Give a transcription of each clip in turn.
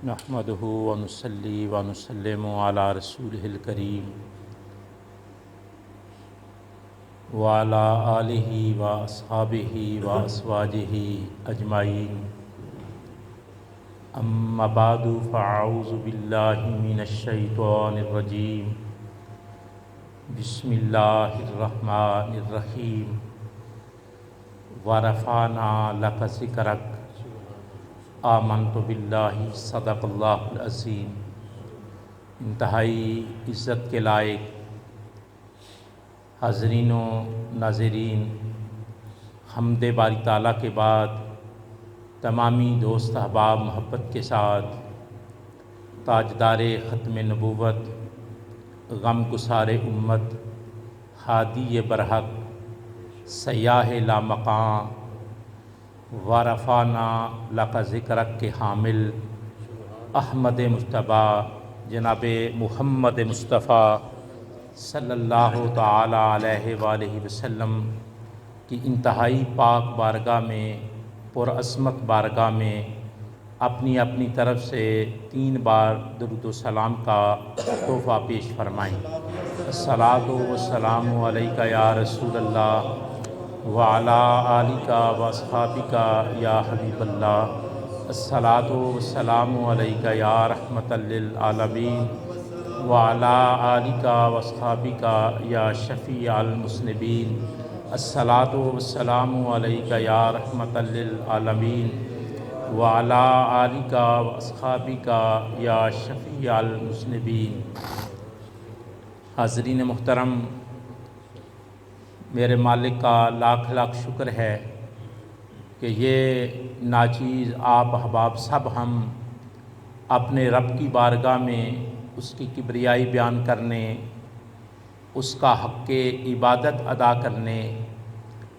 نحمدہ ونصلی ونسلم علی رسولہ الکریم وعلی آلہ واصحابہ وازواجہ اجمعین، اما بعد فاعوذ باللہ من الشیطان الرجیم، بسم اللہ الرحمن الرحیم، ورفعنا لک ذکرک آمنت باللہ صدق اللہ العظیم۔ انتہائی عزت کے لائق حاضرین و ناظرین، حمد باری تعالیٰ کے بعد تمامی دوست احباب محبت کے ساتھ تاجدار ختم نبوت، غم گسار امت، ہادی برحق، سیاح لامقام، ورفعنا لک ذکرک کے حامل احمد مجتبیٰ جناب محمد مصطفیٰ صلی اللہ تعالی علیہ وآلہ وسلم کی انتہائی پاک بارگاہ میں، پرعظمت بارگاہ میں اپنی اپنی طرف سے 3 بار درود و سلام کا تحفہ پیش فرمائیں۔ الصلاۃ والسلام علیک یا رسول اللہ وعلی آلک واصحابک یا حبیب اللہ، الصلاۃ والسلام علیک یا رحمۃ للعالمین وعلی آلک واصحابک یا شفیع المذنبین، الصلاۃ والسلام علیک یا رحمۃ للعالمین وعلی آلک واصحابک یا شفیع المذنبین۔ حاضرین محترم، میرے مالک کا لاکھ لاکھ شکر ہے کہ یہ ناچیز آپ احباب سب ہم اپنے رب کی بارگاہ میں اس کی کبریائی بیان کرنے، اس کا حق عبادت ادا کرنے،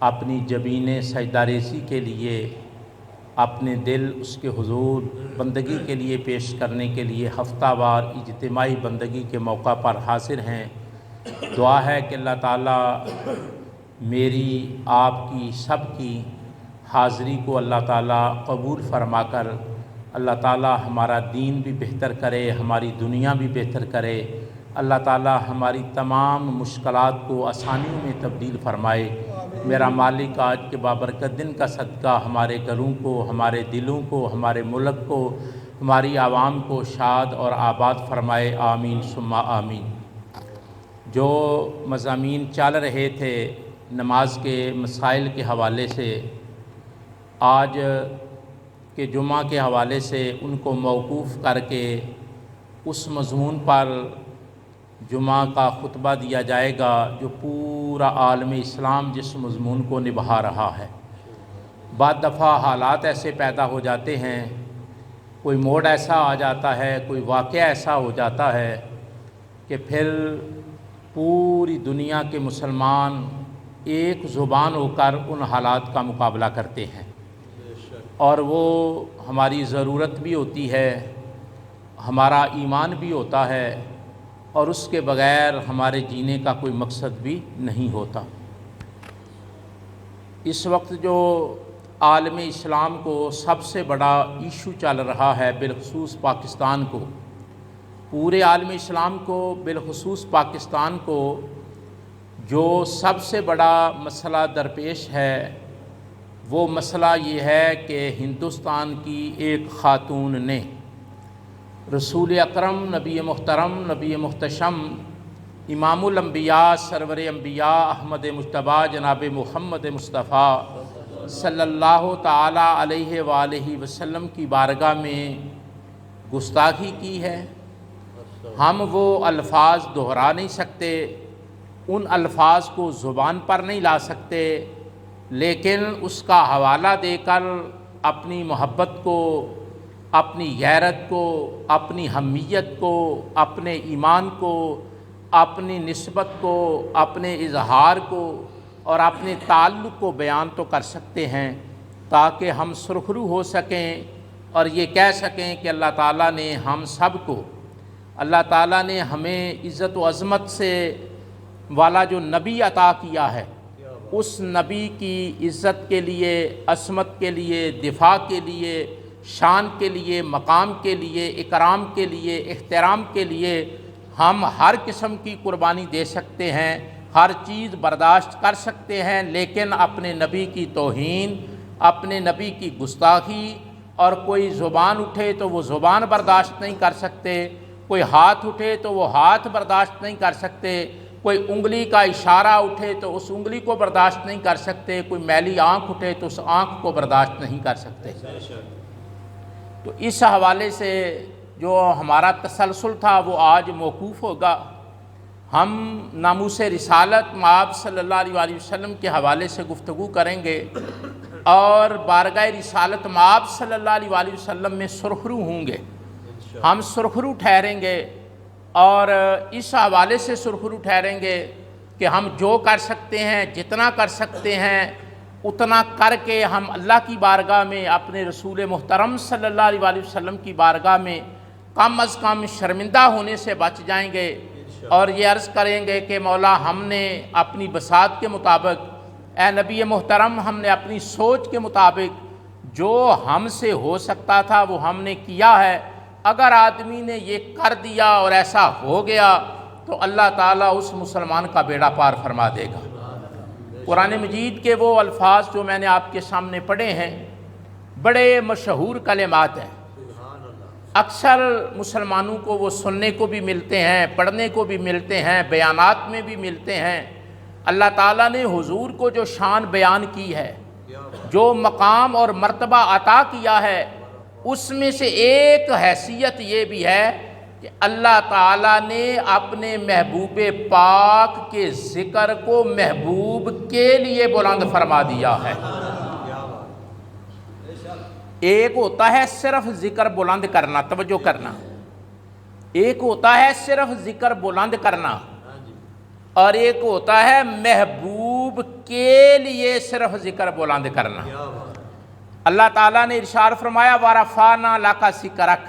اپنی جبین سجدہ ریزی کے لیے، اپنے دل اس کے حضور بندگی کے لیے پیش کرنے کے لیے ہفتہ وار اجتماعی بندگی کے موقع پر حاضر ہیں۔ دعا ہے کہ اللہ تعالیٰ میری، آپ کی، سب کی حاضری کو اللہ تعالیٰ قبول فرما کر اللہ تعالیٰ ہمارا دین بھی بہتر کرے، ہماری دنیا بھی بہتر کرے، اللہ تعالیٰ ہماری تمام مشکلات کو آسانیوں میں تبدیل فرمائے۔ میرا مالک آج کے بابرکت دن کا صدقہ ہمارے گھروں کو، ہمارے دلوں کو، ہمارے ملک کو، ہماری عوام کو شاد اور آباد فرمائے، آمین ثم آمین۔ جو مضامین چل رہے تھے نماز کے مسائل کے حوالے سے، آج کے جمعہ کے حوالے سے ان کو موقوف کر کے اس مضمون پر جمعہ کا خطبہ دیا جائے گا جو پورا عالم اسلام جس مضمون کو نبھا رہا ہے۔ بعض دفعہ حالات ایسے پیدا ہو جاتے ہیں، کوئی موڑ ایسا آ جاتا ہے، کوئی واقعہ ایسا ہو جاتا ہے کہ پھر پوری دنیا کے مسلمان ایک زبان ہو کر ان حالات کا مقابلہ کرتے ہیں، اور وہ ہماری ضرورت بھی ہوتی ہے، ہمارا ایمان بھی ہوتا ہے، اور اس کے بغیر ہمارے جینے کا کوئی مقصد بھی نہیں ہوتا۔ اس وقت جو عالم اسلام کو سب سے بڑا ایشو چل رہا ہے، بالخصوص پاکستان کو، پورے عالم اسلام کو، بالخصوص پاکستان کو جو سب سے بڑا مسئلہ درپیش ہے، وہ مسئلہ یہ ہے کہ ہندوستان کی ایک خاتون نے رسول اکرم، نبی محترم، نبی محتشم، امام الانبیاء، سرور انبیاء احمد مجتبیٰ جناب محمد مصطفیٰ صلی اللہ تعالی علیہ وآلہ وسلم کی بارگاہ میں گستاخی کی ہے۔ ہم وہ الفاظ دہرا نہیں سکتے، ان الفاظ کو زبان پر نہیں لا سکتے، لیکن اس کا حوالہ دے کر اپنی محبت کو، اپنی غیرت کو، اپنی حمیت کو، اپنے ایمان کو، اپنی نسبت کو، اپنے اظہار کو اور اپنے تعلق کو بیان تو کر سکتے ہیں، تاکہ ہم سرخرو ہو سکیں اور یہ کہہ سکیں کہ اللہ تعالیٰ نے ہم سب کو، اللہ تعالیٰ نے ہمیں عزت و عظمت سے والا جو نبی عطا کیا ہے، اس نبی کی عزت کے لیے، عصمت کے لیے، دفاع کے لیے، شان کے لیے، مقام کے لیے، اکرام کے لیے، احترام کے لیے ہم ہر قسم کی قربانی دے سکتے ہیں، ہر چیز برداشت کر سکتے ہیں، لیکن اپنے نبی کی توہین، اپنے نبی کی گستاخی، اور کوئی زبان اٹھے تو وہ زبان برداشت نہیں کر سکتے، کوئی ہاتھ اٹھے تو وہ ہاتھ برداشت نہیں کر سکتے، کوئی انگلی کا اشارہ اٹھے تو اس انگلی کو برداشت نہیں کر سکتے، کوئی میلی آنکھ اٹھے تو اس آنکھ کو برداشت نہیں کر سکتے۔ تو اس حوالے سے جو ہمارا تسلسل تھا وہ آج موقوف ہوگا۔ ہم ناموس رسالت مآب صلی اللہ علیہ وآلہ وسلم کے حوالے سے گفتگو کریں گے، اور بارگاہ رسالت مآب صلی اللہ علیہ وآلہ وسلم میں سرخرو ہوں گے، ہم سرخرو ٹھہریں گے، اور اس حوالے سے سرخرو ٹھہریں گے کہ ہم جو کر سکتے ہیں، جتنا کر سکتے ہیں اتنا کر کے ہم اللہ کی بارگاہ میں، اپنے رسول محترم صلی اللہ علیہ وآلہ وسلم کی بارگاہ میں کم از کم شرمندہ ہونے سے بچ جائیں گے، اور یہ عرض کریں گے کہ مولا ہم نے اپنی بساط کے مطابق، اے نبی محترم ہم نے اپنی سوچ کے مطابق جو ہم سے ہو سکتا تھا وہ ہم نے کیا ہے۔ اگر آدمی نے یہ کر دیا اور ایسا ہو گیا تو اللہ تعالیٰ اس مسلمان کا بیڑا پار فرما دے گا۔ قرآن مجید کے وہ الفاظ جو میں نے آپ کے سامنے پڑھے ہیں بڑے مشہور کلمات ہیں، اکثر مسلمانوں کو وہ سننے کو بھی ملتے ہیں، پڑھنے کو بھی ملتے ہیں، بیانات میں بھی ملتے ہیں۔ اللہ تعالیٰ نے حضور کو جو شان بیان کی ہے، جو مقام اور مرتبہ عطا کیا ہے، اس میں سے ایک حیثیت یہ بھی ہے کہ اللہ تعالیٰ نے اپنے محبوب پاک کے ذکر کو محبوب کے لیے بلند فرما دیا ہے۔ ایک ہوتا ہے صرف ذکر بلند کرنا، توجہ کرنا، ایک ہوتا ہے صرف ذکر بلند کرنا، اور ایک ہوتا ہے محبوب کے لیے صرف ذکر بلند کرنا۔ اللہ تعالیٰ نے ارشاد فرمایا وَرَفَعْنَا لَكَ ذِكْرَكَ،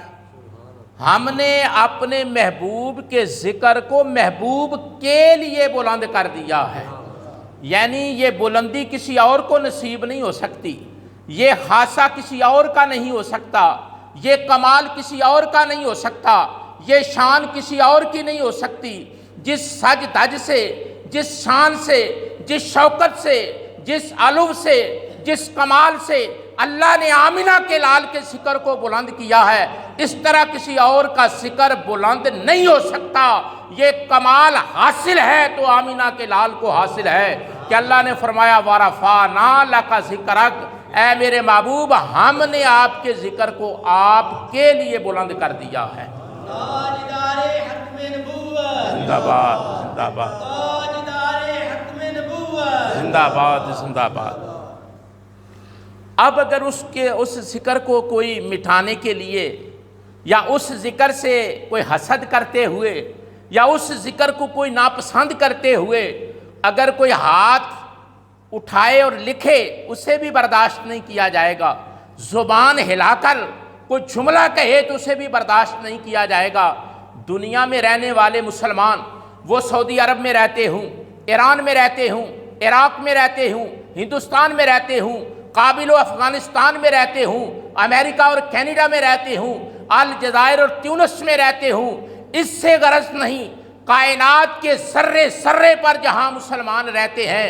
ہم نے اپنے محبوب کے ذکر کو محبوب کے لیے بلند کر دیا ہے، یعنی یہ بلندی کسی اور کو نصیب نہیں ہو سکتی، یہ خاصہ کسی اور کا نہیں ہو سکتا، یہ کمال کسی اور کا نہیں ہو سکتا، یہ شان کسی اور کی نہیں ہو سکتی۔ جس سج دج سے، جس شان سے، جس شوکت سے، جس علو سے، جس کمال سے اللہ نے آمینہ کے لال کے ذکر کو بلند کیا ہے، اس طرح کسی اور کا ذکر بلند نہیں ہو سکتا۔ یہ کمال حاصل ہے تو آمینہ کے لال کو حاصل ہے کہ اللہ نے فرمایا وَرَفَعْنَا لَكَ ذِكْرَكَ، اے میرے محبوب ہم نے آپ کے ذکر کو آپ کے لیے بلند کر دیا ہے۔ زندہ باد، زندہ باد، زندہ باد، زندہ باد۔ اب اگر اس ذکر کو کوئی مٹھانے کے لیے، یا اس ذکر سے کوئی حسد کرتے ہوئے، یا اس ذکر کو کوئی ناپسند کرتے ہوئے اگر کوئی ہاتھ اٹھائے اور لکھے، اسے بھی برداشت نہیں کیا جائے گا۔ زبان ہلا کر کوئی جملہ کہے تو اسے بھی برداشت نہیں کیا جائے گا۔ دنیا میں رہنے والے مسلمان، وہ سعودی عرب میں رہتے ہوں، ایران میں رہتے ہوں، عراق میں رہتے ہوں، ہندوستان میں رہتے ہوں، کابل و افغانستان میں رہتے ہوں، امریکہ اور کینیڈا میں رہتے ہوں، الجزائر اور تیونس میں رہتے ہوں، اس سے غرض نہیں، کائنات کے ذرے ذرے پر جہاں مسلمان رہتے ہیں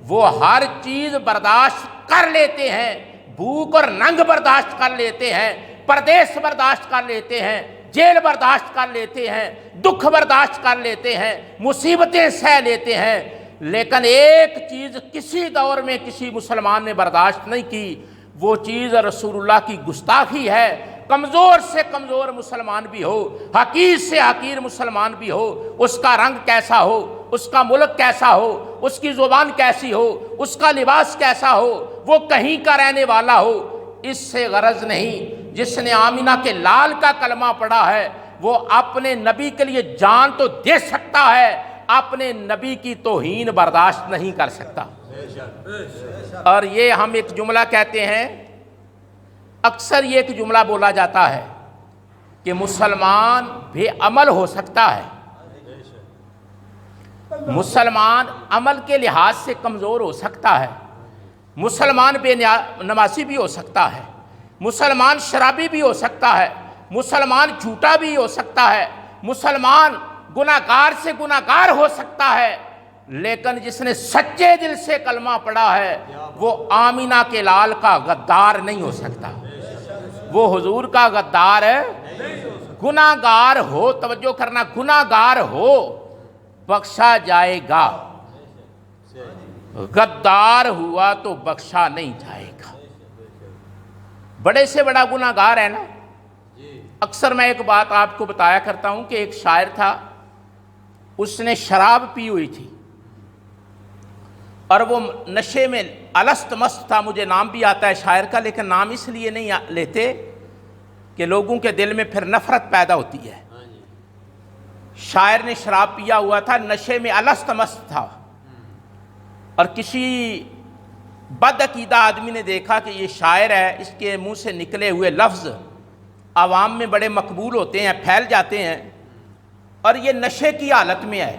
وہ ہر چیز برداشت کر لیتے ہیں، بھوک اور ننگ برداشت کر لیتے ہیں، پردیس برداشت کر لیتے ہیں، جیل برداشت کر لیتے ہیں، دکھ برداشت کر لیتے ہیں، مصیبتیں سہ لیتے ہیں، لیکن ایک چیز کسی دور میں کسی مسلمان نے برداشت نہیں کی، وہ چیز رسول اللہ کی گستاخی ہے۔ کمزور سے کمزور مسلمان بھی ہو، حقیر سے حقیر مسلمان بھی ہو، اس کا رنگ کیسا ہو، اس کا ملک کیسا ہو، اس کی زبان کیسی ہو، اس کا لباس کیسا ہو، وہ کہیں کا رہنے والا ہو، اس سے غرض نہیں۔ جس نے آمینہ کے لال کا کلمہ پڑھا ہے وہ اپنے نبی کے لیے جان تو دے سکتا ہے، اپنے نبی کی توہین برداشت نہیں کر سکتا۔ اور یہ ہم ایک جملہ کہتے ہیں، اکثر یہ ایک جملہ بولا جاتا ہے کہ مسلمان بے عمل ہو سکتا ہے، مسلمان عمل کے لحاظ سے کمزور ہو سکتا ہے، مسلمان بے نمازی بھی ہو سکتا ہے، مسلمان شرابی بھی ہو سکتا ہے، مسلمان جھوٹا بھی ہو سکتا ہے، مسلمان گناہگار سے گناہگار ہو سکتا ہے، لیکن جس نے سچے دل سے کلمہ پڑھا ہے وہ آمینہ کے لال کا غدار نہیں ہو سکتا، وہ حضور کا غدار ہے۔ گناہگار ہو، توجہ کرنا، گناہگار ہو بخشا جائے گا، غدار ہوا تو بخشا نہیں جائے گا۔ بڑے سے بڑا گناہگار ہے نا۔ اکثر میں ایک بات آپ کو بتایا کرتا ہوں کہ ایک شاعر تھا، اس نے شراب پی ہوئی تھی اور وہ نشے میں الست مست تھا۔ مجھے نام بھی آتا ہے شاعر کا، لیکن نام اس لیے نہیں لیتے کہ لوگوں کے دل میں پھر نفرت پیدا ہوتی ہے۔ شاعر نے شراب پیا ہوا تھا، نشے میں الست مست تھا، اور کسی بد عقیدہ آدمی نے دیکھا کہ یہ شاعر ہے، اس کے منہ سے نکلے ہوئے لفظ عوام میں بڑے مقبول ہوتے ہیں، پھیل جاتے ہیں، اور یہ نشے کی حالت میں ہے،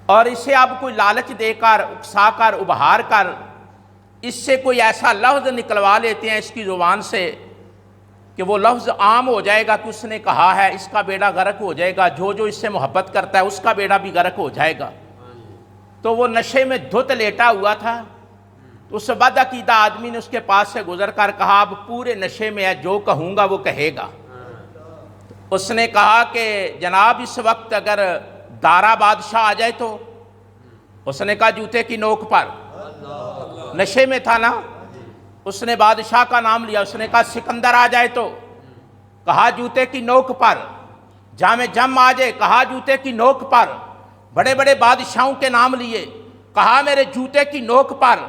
اور اسے اب کوئی لالچ دے کر، اکسا کر، ابھار کر اس سے کوئی ایسا لفظ نکلوا لیتے ہیں اس کی زبان سے کہ وہ لفظ عام ہو جائے گا کہ اس نے کہا ہے، اس کا بیڑا غرق ہو جائے گا، جو جو اس سے محبت کرتا ہے اس کا بیڑا بھی غرق ہو جائے گا۔ تو وہ نشے میں دھت لیٹا ہوا تھا، تو اس بد عقیدہ آدمی نے اس کے پاس سے گزر کر کہا، اب پورے نشے میں ہے، جو کہوں گا وہ کہے گا۔ اس نے کہا کہ جناب اس وقت اگر دارا بادشاہ آ جائے تو؟ اس نے کہا جوتے کی نوک پر۔ نشے میں تھا نا، اس نے بادشاہ کا نام لیا۔ اس نے کہا سکندر آ جائے تو؟ کہا جوتے کی نوک پر۔ جام جم آ جائے؟ کہا جوتے کی نوک پر۔ بڑے بڑے بادشاہوں کے نام لیے، کہا میرے جوتے کی نوک پر۔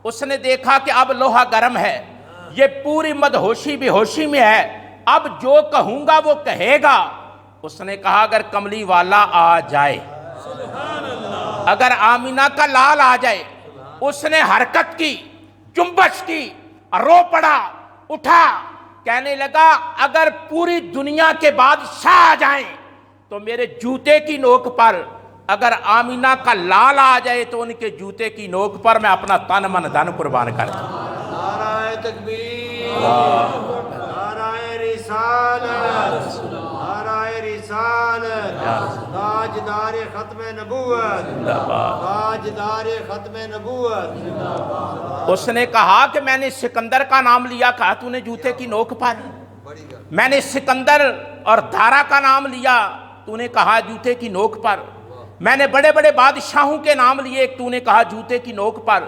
اس نے دیکھا کہ اب لوہا گرم ہے، یہ پوری مدہوشی بے ہوشی میں ہے، اب جو کہوں گا وہ کہے گا۔ اس نے کہا اگر کملی والا آ جائے، اگر آمینہ کا لال آ جائے۔ اس نے حرکت کی، جنبش کی، رو پڑا، اٹھا، کہنے لگا اگر پوری دنیا کے بادشاہ آ جائیں تو میرے جوتے کی نوک پر، اگر آمینہ کا لال آ جائے تو ان کے جوتے کی نوک پر میں اپنا تن من دھن قربان کر دوں۔ نعرہ تکبیر، نعرہ رسالت، نعرہ رسالت، تاجدار ختم نبوت، تاجدار ختم نبوت۔ اس نے کہا کہ میں نے سکندر کا نام لیا، کہا تو نے جوتے کی نوک پر۔ میں نے سکندر اور دارا کا نام لیا، تو نے کہا جوتے کی نوک پر۔ میں نے بڑے بڑے بادشاہوں کے نام لیے، تو نے کہا جوتے کی نوک پر۔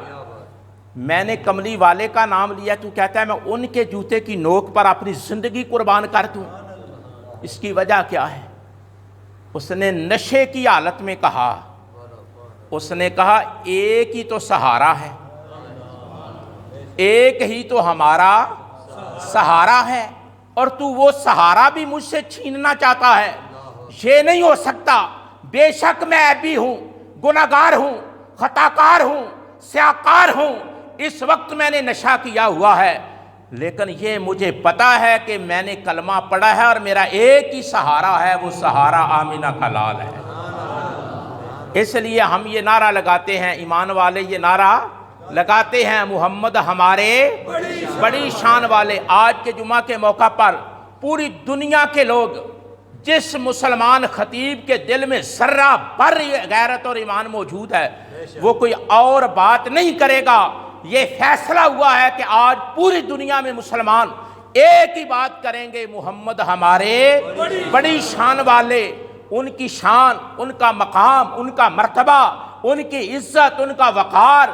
میں نے کملی والے کا نام لیا، تو کہتا ہے میں ان کے جوتے کی نوک پر اپنی زندگی قربان کر دوں۔ اس کی وجہ کیا ہے؟ اس نے نشے کی حالت میں کہا، اس نے کہا ایک ہی تو سہارا ہے، ایک ہی تو ہمارا سہارا ہے، اور تو وہ سہارا بھی مجھ سے چھیننا چاہتا ہے۔ یہ نہیں ہو سکتا، بے شک میں عیبی ہوں، گناہگار ہوں، خطاکار ہوں، سیاکار ہوں، اس وقت میں نے نشہ کیا ہوا ہے، لیکن یہ مجھے پتا ہے کہ میں نے کلمہ پڑھا ہے اور میرا ایک ہی سہارا ہے، وہ سہارا آمینہ کا لال ہے۔ اس لیے ہم یہ نعرہ لگاتے ہیں، ایمان والے یہ نعرہ لگاتے ہیں، محمد ہمارے بڑی شان والے۔ آج کے جمعہ کے موقع پر پوری دنیا کے لوگ، جس مسلمان خطیب کے دل میں ذرہ بھر غیرت اور ایمان موجود ہے، وہ کوئی اور بات نہیں کرے گا۔ یہ فیصلہ ہوا ہے کہ آج پوری دنیا میں مسلمان ایک ہی بات کریں گے، محمد ہمارے بڑی شان والے۔ ان کی شان، ان کا مقام، ان کا مرتبہ، ان کی عزت، ان کا وقار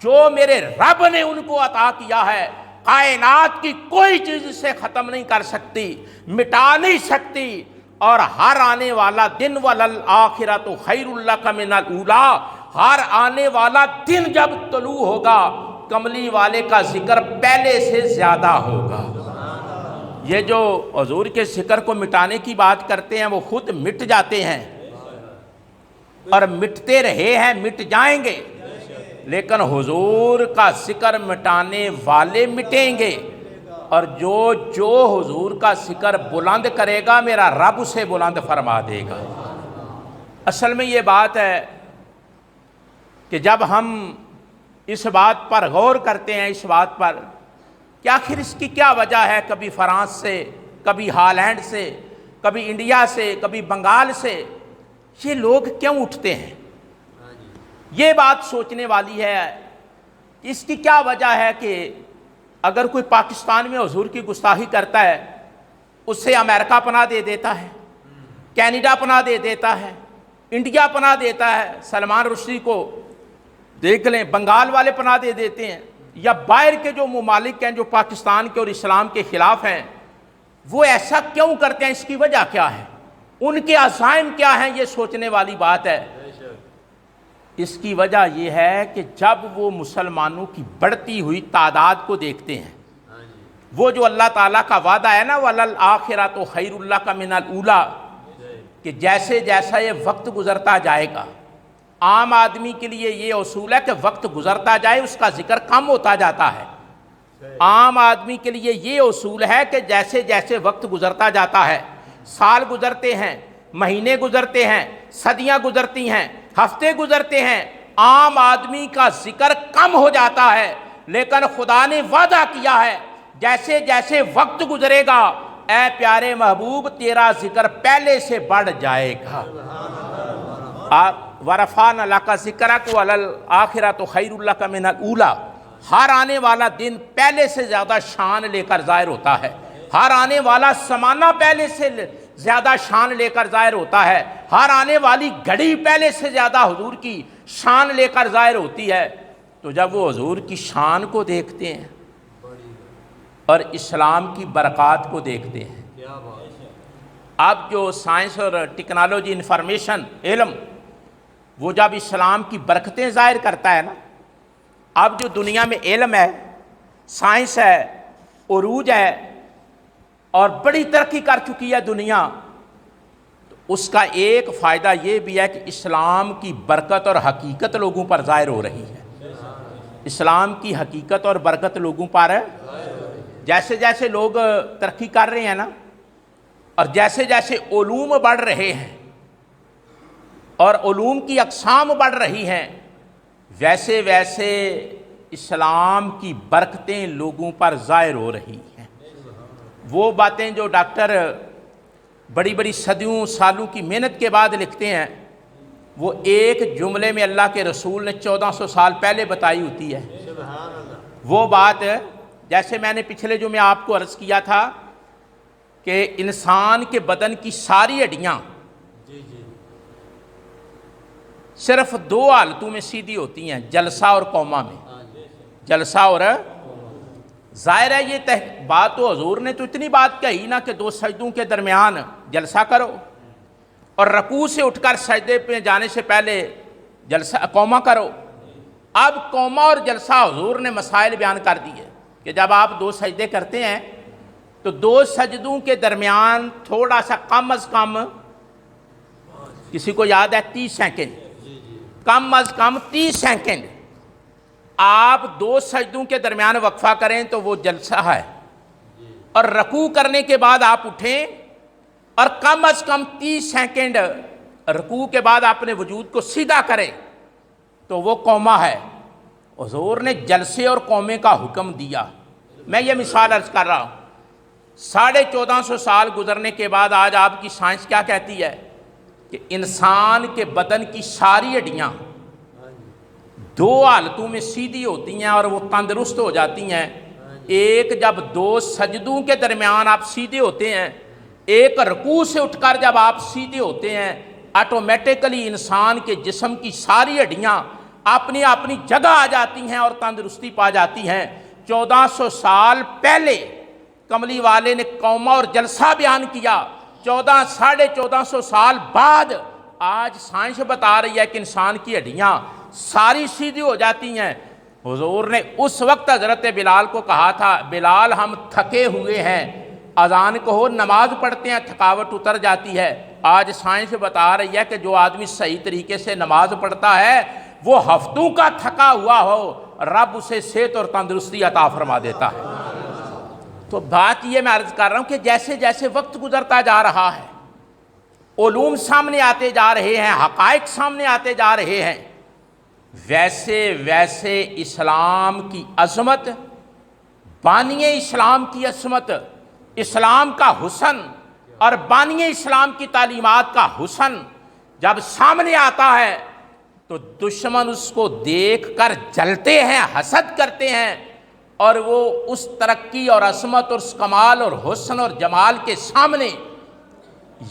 جو میرے رب نے ان کو عطا کیا ہے، کائنات کی کوئی چیز اسے ختم نہیں کر سکتی، مٹا نہیں سکتی۔ اور ہر آنے والا دن وَلَلْآخِرَةُ خَيْرٌ لَكَ مِنَ الْأُولَىٰ، ہر آنے والا دن جب طلوع ہوگا، کملی والے کا ذکر پہلے سے زیادہ ہوگا۔ یہ جو حضور کے ذکر کو مٹانے کی بات کرتے ہیں وہ خود مٹ جاتے ہیں اور مٹتے رہے ہیں، مٹ جائیں گے، لیکن حضور کا ذکر مٹانے والے مٹیں گے، اور جو حضور کا ذکر بلند کرے گا میرا رب اسے بلند فرما دے گا۔ اصل میں یہ بات ہے کہ جب ہم اس بات پر غور کرتے ہیں، اس بات پر کہ آخر اس کی کیا وجہ ہے، کبھی فرانس سے، کبھی ہالینڈ سے، کبھی انڈیا سے، کبھی بنگال سے، یہ لوگ کیوں اٹھتے ہیں؟ یہ بات سوچنے والی ہے۔ اس کی کیا وجہ ہے کہ اگر کوئی پاکستان میں حضور کی گستاخی کرتا ہے، اس سے امریکہ پناہ دے دیتا ہے، کینیڈا پناہ دے دیتا ہے، انڈیا پناہ دیتا ہے، سلمان رشدی کو دیکھ لیں، بنگال والے پناہ دے دیتے ہیں، یا باہر کے جو ممالک ہیں جو پاکستان کے اور اسلام کے خلاف ہیں، وہ ایسا کیوں کرتے ہیں؟ اس کی وجہ کیا ہے؟ ان کے عزائم کیا ہیں؟ یہ سوچنے والی بات ہے۔ اس کی وجہ یہ ہے کہ جب وہ مسلمانوں کی بڑھتی ہوئی تعداد کو دیکھتے ہیں، وہ جو اللہ تعالیٰ کا وعدہ ہے نا وَلَلْآخِرَةُ خَيْرٌ لَكَ مِنَ الْأُولَىٰ، کہ جیسے جیسا یہ وقت گزرتا جائے گا، عام آدمی کے لیے یہ اصول ہے کہ وقت گزرتا جائے اس کا ذکر کم ہوتا جاتا ہے۔ عام آدمی کے لیے یہ اصول ہے کہ جیسے جیسے وقت گزرتا جاتا ہے، سال گزرتے ہیں، مہینے گزرتے ہیں، صدیاں گزرتی ہیں، ہفتے گزرتے ہیں، عام آدمی کا ذکر کم ہو جاتا ہے، لیکن خدا نے وعدہ کیا ہے جیسے جیسے وقت گزرے گا اے پیارے محبوب تیرا ذکر پہلے سے بڑھ جائے گا۔ وَرَفَعْنَا لَكَ ذِكْرَكَ وَلَلْآخِرَةُ خَيْرٌ لَكَ مِنَ الْأُولَىٰ، ہر آنے والا دن پہلے سے زیادہ شان لے کر ظاہر ہوتا ہے، ہر آنے والا زمانہ پہلے سے زیادہ شان لے کر ظاہر ہوتا ہے، ہر آنے والی گھڑی پہلے سے زیادہ حضور کی شان لے کر ظاہر ہوتی ہے۔ تو جب وہ حضور کی شان کو دیکھتے ہیں اور اسلام کی برکات کو دیکھتے ہیں، اب جو سائنس اور ٹیکنالوجی انفارمیشن علم وہ جب اسلام کی برکتیں ظاہر کرتا ہے نا، اب جو دنیا میں علم ہے، سائنس ہے، عروج ہے اور بڑی ترقی کر چکی ہے دنیا، تو اس کا ایک فائدہ یہ بھی ہے کہ اسلام کی برکت اور حقیقت لوگوں پر ظاہر ہو رہی ہے۔ اسلام کی حقیقت اور برکت لوگوں پر جیسے جیسے لوگ ترقی کر رہے ہیں نا، اور جیسے جیسے علوم بڑھ رہے ہیں اور علوم کی اقسام بڑھ رہی ہیں، ویسے ویسے اسلام کی برکتیں لوگوں پر ظاہر ہو رہی ہیں۔ وہ باتیں جو ڈاکٹر بڑی بڑی صدیوں سالوں کی محنت کے بعد لکھتے ہیں، وہ ایک جملے میں اللہ کے رسول نے 1400 سال پہلے بتائی ہوتی ہے۔ وہ بات جیسے میں نے پچھلے جو میں آپ کو عرض کیا تھا کہ انسان کے بدن کی ساری ہڈیاں صرف 2 حالتوں میں سیدھی ہوتی ہیں، جلسہ اور قوما میں، جلسہ اور ظاہر ہے یہ بات تو حضور نے تو اتنی بات کہی نا کہ 2 سجدوں کے درمیان جلسہ کرو، اور رکوع سے اٹھ کر سجدے پہ جانے سے پہلے جلسہ قوما کرو۔ اب قوما اور جلسہ حضور نے مسائل بیان کر دیے کہ جب آپ 2 سجدے کرتے ہیں تو 2 سجدوں کے درمیان تھوڑا سا کم از کم، کسی کو یاد ہے 30 سیکنڈ، کم از کم 30 سیکنڈ آپ 2 سجدوں کے درمیان وقفہ کریں تو وہ جلسہ ہے، اور رکوع کرنے کے بعد آپ اٹھیں اور کم از کم 30 سیکنڈ رکوع کے بعد اپنے وجود کو سیدھا کریں تو وہ قوما ہے۔ حضور نے جلسے اور قومے کا حکم دیا۔ میں یہ مثال عرض کر رہا ہوں، 1450 سال گزرنے کے بعد آج آپ کی سائنس کیا کہتی ہے کہ انسان کے بدن کی ساری ہڈیاں 2 حالتوں میں سیدھی ہوتی ہیں اور وہ تندرست ہو جاتی ہیں۔ ایک جب 2 سجدوں کے درمیان آپ سیدھے ہوتے ہیں، ایک رکوع سے اٹھ کر جب آپ سیدھے ہوتے ہیں، آٹومیٹکلی انسان کے جسم کی ساری ہڈیاں اپنی اپنی جگہ آ جاتی ہیں اور تندرستی پا جاتی ہیں۔ 1400 سال پہلے کملی والے نے قوما اور جلسہ بیان کیا، 1450 سال بعد آج سائنس بتا رہی ہے کہ انسان کی ہڈیاں ساری سیدھی ہو جاتی ہیں۔ حضور نے اس وقت حضرت بلال کو کہا تھا، بلال ہم تھکے ہوئے ہیں، اذان کہو، نماز پڑھتے ہیں، تھکاوٹ اتر جاتی ہے۔ آج سائنس بتا رہی ہے کہ جو آدمی صحیح طریقے سے نماز پڑھتا ہے وہ ہفتوں کا تھکا ہوا ہو، رب اسے صحت اور تندرستی عطا فرما دیتا ہے۔ تو بات یہ میں عرض کر رہا ہوں کہ جیسے جیسے وقت گزرتا جا رہا ہے، علوم سامنے آتے جا رہے ہیں، حقائق سامنے آتے جا رہے ہیں، ویسے ویسے اسلام کی عظمت بانی اسلام کی عصمت، اسلام کا حسن اور بانی اسلام کی تعلیمات کا حسن جب سامنے آتا ہے تو دشمن اس کو دیکھ کر جلتے ہیں، حسد کرتے ہیں، اور وہ اس ترقی اور عظمت اور اس کمال اور حسن اور جمال کے سامنے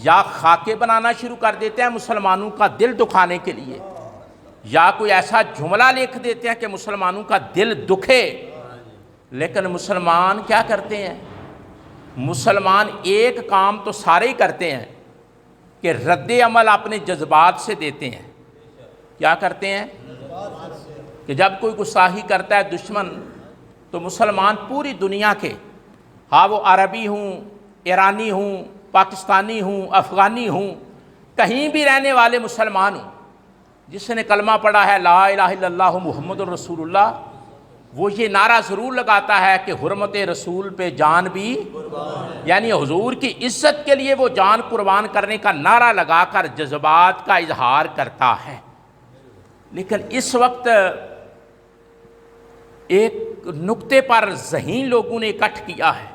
یا خاکے بنانا شروع کر دیتے ہیں مسلمانوں کا دل دکھانے کے لیے، یا کوئی ایسا جملہ لکھ دیتے ہیں کہ مسلمانوں کا دل دکھے۔ لیکن مسلمان کیا کرتے ہیں؟ مسلمان ایک کام تو سارے ہی کرتے ہیں کہ رد عمل اپنے جذبات سے دیتے ہیں۔ کیا کرتے ہیں؟ کہ جب کوئی گستاخی کرتا ہے دشمن تو مسلمان پوری دنیا کے، ہاں وہ عربی ہوں، ایرانی ہوں، پاکستانی ہوں، افغانی ہوں، کہیں بھی رہنے والے مسلمان ہوں، جس نے کلمہ پڑھا ہے لا الہ الا اللہ محمد الرسول اللہ، وہ یہ نعرہ ضرور لگاتا ہے کہ حرمت رسول پہ جان بھی، یعنی حضور کی عزت کے لیے وہ جان قربان کرنے کا نعرہ لگا کر جذبات کا اظہار کرتا ہے۔ لیکن اس وقت ایک نقطے پر ذہین لوگوں نے اکٹھ کیا ہے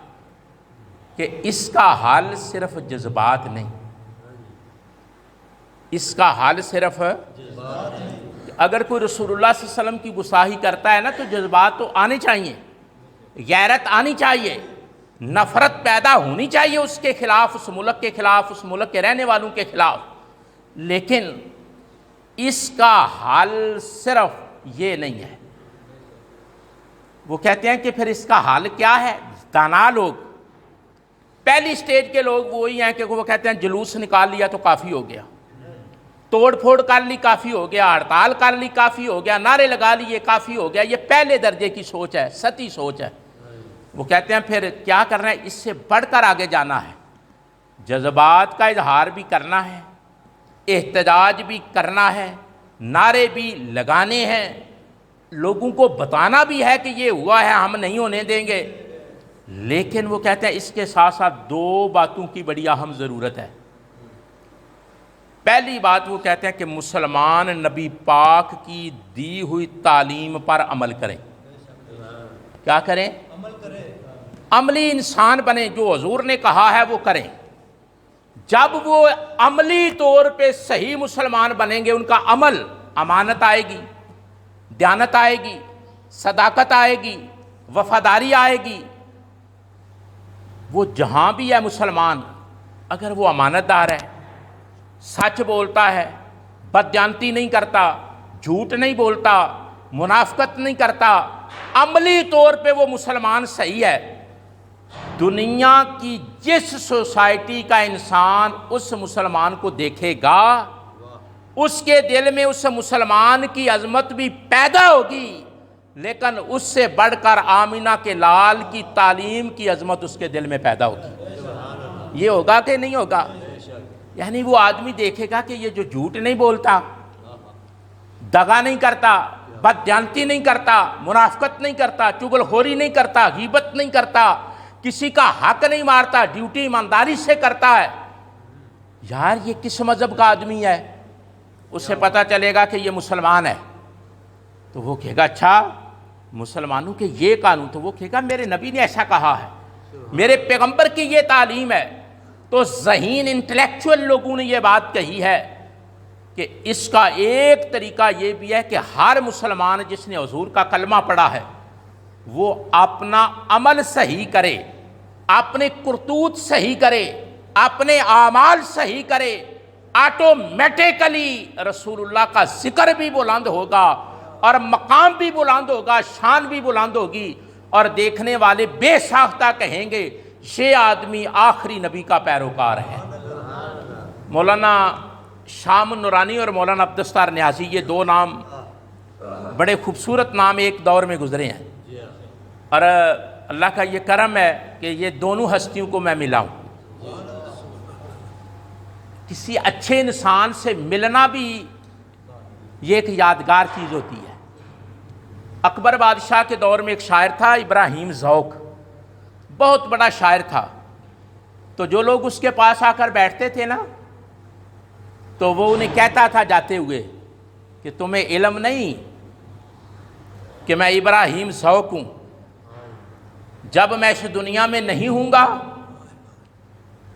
کہ اس کا حل صرف جذبات نہیں، اس کا حل صرف اگر کوئی رسول اللہ صلی اللہ علیہ وسلم کی گستاخی کرتا ہے نا تو جذبات تو آنے چاہیے، غیرت آنی چاہیے، نفرت پیدا ہونی چاہیے اس کے خلاف، اس ملک کے خلاف، اس ملک کے رہنے والوں کے خلاف، لیکن اس کا حل صرف یہ نہیں ہے۔ وہ کہتے ہیں کہ پھر اس کا حل کیا ہے؟ دانا لوگ، پہلی سٹیج کے لوگ وہی ہیں کہ وہ کہتے ہیں جلوس نکال لیا تو کافی ہو گیا، توڑ پھوڑ کر لی کافی ہو گیا، ہڑتال کر لی کافی ہو گیا، نعرے لگا لیے کافی ہو گیا۔ یہ پہلے درجے کی سوچ ہے، سطحی سوچ ہے۔ وہ کہتے ہیں پھر کیا کرنا ہے؟ اس سے بڑھ کر آگے جانا ہے، جذبات کا اظہار بھی کرنا ہے، احتجاج بھی کرنا ہے، نعرے بھی لگانے ہیں، لوگوں کو بتانا بھی ہے کہ یہ ہوا ہے، ہم نہیں ہونے دیں گے۔ لیکن وہ کہتے ہیں اس کے ساتھ ساتھ دو باتوں کی بڑی اہم ضرورت ہے۔ پہلی بات وہ کہتے ہیں کہ مسلمان نبی پاک کی دی ہوئی تعلیم پر عمل کریں۔ کیا کریں؟ عملی انسان بنیں، جو حضور نے کہا ہے وہ کریں۔ جب وہ عملی طور پہ صحیح مسلمان بنیں گے، ان کا عمل، امانت آئے گی، دیانت آئے گی، صداقت آئے گی، وفاداری آئے گی۔ وہ جہاں بھی ہے مسلمان، اگر وہ امانت دار ہے، سچ بولتا ہے، بدجانتی نہیں کرتا، جھوٹ نہیں بولتا، منافقت نہیں کرتا، عملی طور پہ وہ مسلمان صحیح ہے، دنیا کی جس سوسائٹی کا انسان اس مسلمان کو دیکھے گا، اس کے دل میں اس مسلمان کی عظمت بھی پیدا ہوگی، لیکن اس سے بڑھ کر آمینہ کے لال کی تعلیم کی عظمت اس کے دل میں پیدا ہوگی۔ یہ ہوگا کہ نہیں ہوگا؟ یعنی وہ آدمی دیکھے گا کہ یہ جو جھوٹ نہیں بولتا، دغا نہیں کرتا، بدجانتی نہیں کرتا، منافقت نہیں کرتا، چغل خوری نہیں کرتا، غیبت نہیں کرتا، کسی کا حق نہیں مارتا، ڈیوٹی ایمانداری سے کرتا ہے، یار یہ کس مذہب کا آدمی ہے؟ اسے پتہ چلے گا کہ یہ مسلمان ہے، تو وہ کہے گا اچھا مسلمانوں کے یہ قانون، تو وہ کہے گا میرے نبی نے ایسا کہا ہے، میرے پیغمبر کی یہ تعلیم ہے۔ تو ذہین انٹلیکچوئل لوگوں نے یہ بات کہی ہے کہ اس کا ایک طریقہ یہ بھی ہے کہ ہر مسلمان جس نے حضور کا کلمہ پڑھا ہے وہ اپنا عمل صحیح کرے، اپنے کرتوت صحیح کرے، اپنے اعمال صحیح کرے، آٹومیٹیکلی رسول اللہ کا ذکر بھی بلند ہوگا اور مقام بھی بلند ہوگا، شان بھی بلند ہوگی، اور دیکھنے والے بے ساختہ کہیں گے یہ آدمی آخری نبی کا پیروکار ہے۔ مولانا شام نورانی اور مولانا عبدالستار نیازی، یہ دو نام بڑے خوبصورت نام ایک دور میں گزرے ہیں، اور اللہ کا یہ کرم ہے کہ یہ دونوں ہستیوں کو میں ملا ہوں۔ کسی اچھے انسان سے ملنا بھی یہ ایک یادگار چیز ہوتی ہے۔ اکبر بادشاہ کے دور میں ایک شاعر تھا ابراہیم ذوق، بہت بڑا شاعر تھا، تو جو لوگ اس کے پاس آ کر بیٹھتے تھے نا تو وہ انہیں کہتا تھا جاتے ہوئے کہ تمہیں علم نہیں کہ میں ابراہیم ذوق ہوں، جب میں اس دنیا میں نہیں ہوں گا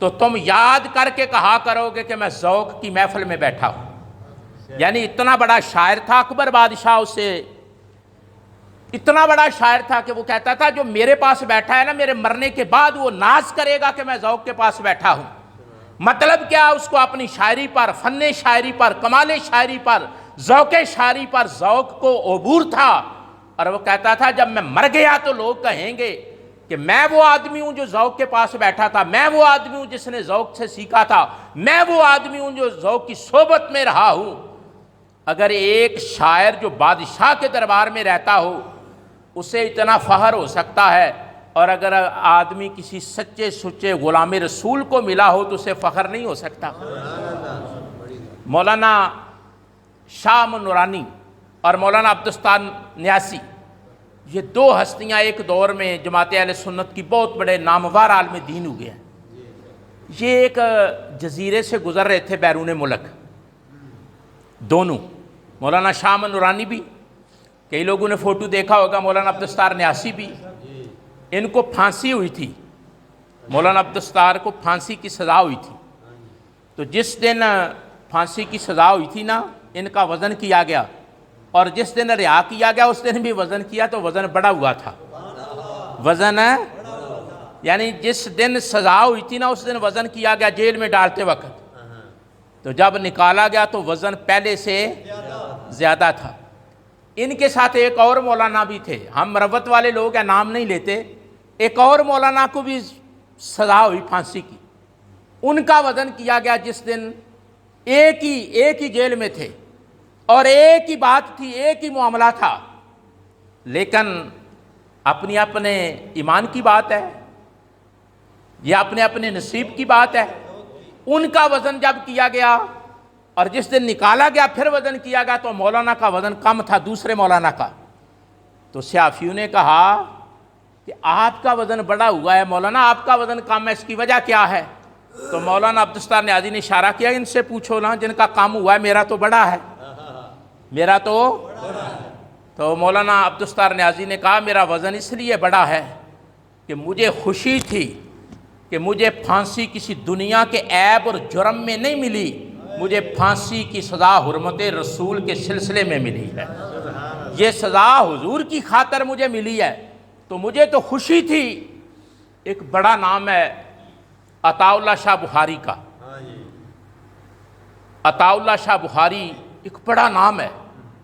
تو تم یاد کر کے کہا کرو گے کہ میں ذوق کی محفل میں بیٹھا ہوں. یعنی اتنا بڑا شاعر تھا اکبر بادشاہ، اسے اتنا بڑا شاعر تھا کہ وہ کہتا تھا جو میرے پاس بیٹھا ہے نا، میرے مرنے کے بعد وہ ناز کرے گا کہ میں ذوق کے پاس بیٹھا ہوں. مطلب کیا؟ اس کو اپنی شاعری پر، فن شاعری پر، کمال شاعری پر، ذوق شاعری پر ذوق کو عبور تھا. اور وہ کہتا تھا جب میں مر گیا تو لوگ کہیں گے کہ میں وہ آدمی ہوں جو ذوق کے پاس بیٹھا تھا، میں وہ آدمی ہوں جس نے ذوق سے سیکھا تھا، میں وہ آدمی ہوں جو ذوق کی صحبت میں رہا ہوں. اگر ایک شاعر جو بادشاہ کے دربار میں رہتا ہو اسے اتنا فخر ہو سکتا ہے، اور اگر آدمی کسی سچے سچے غلام رسول کو ملا ہو تو اسے فخر نہیں ہو سکتا. مولانا شاہ امن نورانی اور مولانا عبدالستار نیاسی، یہ دو ہستیاں ایک دور میں جماعت اہل سنت کی بہت بڑے نامور عالم دین ہوئے ہیں. یہ ایک جزیرے سے گزر رہے تھے بیرون ملک، دونوں، مولانا شاہ امن نورانی بھی، کئی لوگوں نے فوٹو دیکھا ہوگا، مولانا عبدالستار نیاسی بھی. ان کو پھانسی ہوئی تھی، مولانا عبدالستار کو پھانسی کی سزا ہوئی تھی. تو جس دن پھانسی کی سزا ہوئی تھی نا، ان کا وزن کیا گیا، اور جس دن رہا کیا گیا اس دن بھی وزن کیا تو وزن بڑا ہوا تھا. وزن یعنی جس دن سزا ہوئی تھی نا اس دن وزن کیا گیا جیل میں ڈالتے وقت، تو جب نکالا گیا تو وزن پہلے سے زیادہ تھا. ان کے ساتھ ایک اور مولانا بھی تھے، ہم مروت والے لوگ ہیں نام نہیں لیتے، ایک اور مولانا کو بھی سزا ہوئی پھانسی کی. ان کا وزن کیا گیا جس دن ایک ہی جیل میں تھے، اور ایک ہی بات تھی، ایک ہی معاملہ تھا، لیکن اپنے اپنے ایمان کی بات ہے یا اپنے اپنے نصیب کی بات ہے. ان کا وزن جب کیا گیا اور جس دن نکالا گیا پھر وزن کیا گیا تو مولانا کا وزن کم تھا دوسرے مولانا کا. تو صحافیوں نے کہا کہ آپ کا وزن بڑا ہوا ہے مولانا، آپ کا وزن کم ہے، اس کی وجہ کیا ہے؟ تو مولانا عبدالستار نیازی نے اشارہ کیا، ان سے پوچھو نا جن کا کم ہوا ہے، میرا تو بڑا ہے، میرا تو مولانا عبدالستار نیازی نے کہا میرا وزن اس لیے بڑا ہے کہ مجھے خوشی تھی کہ مجھے پھانسی کسی دنیا کے عیب اور جرم میں نہیں ملی، مجھے پھانسی کی سزا حرمت رسول کے سلسلے میں ملی ہے. یہ سزا حضور کی خاطر مجھے ملی ہے تو مجھے تو خوشی تھی. ایک بڑا نام ہے عطا اللہ شاہ بخاری کا. عطا اللہ شاہ بخاری ایک بڑا نام ہے،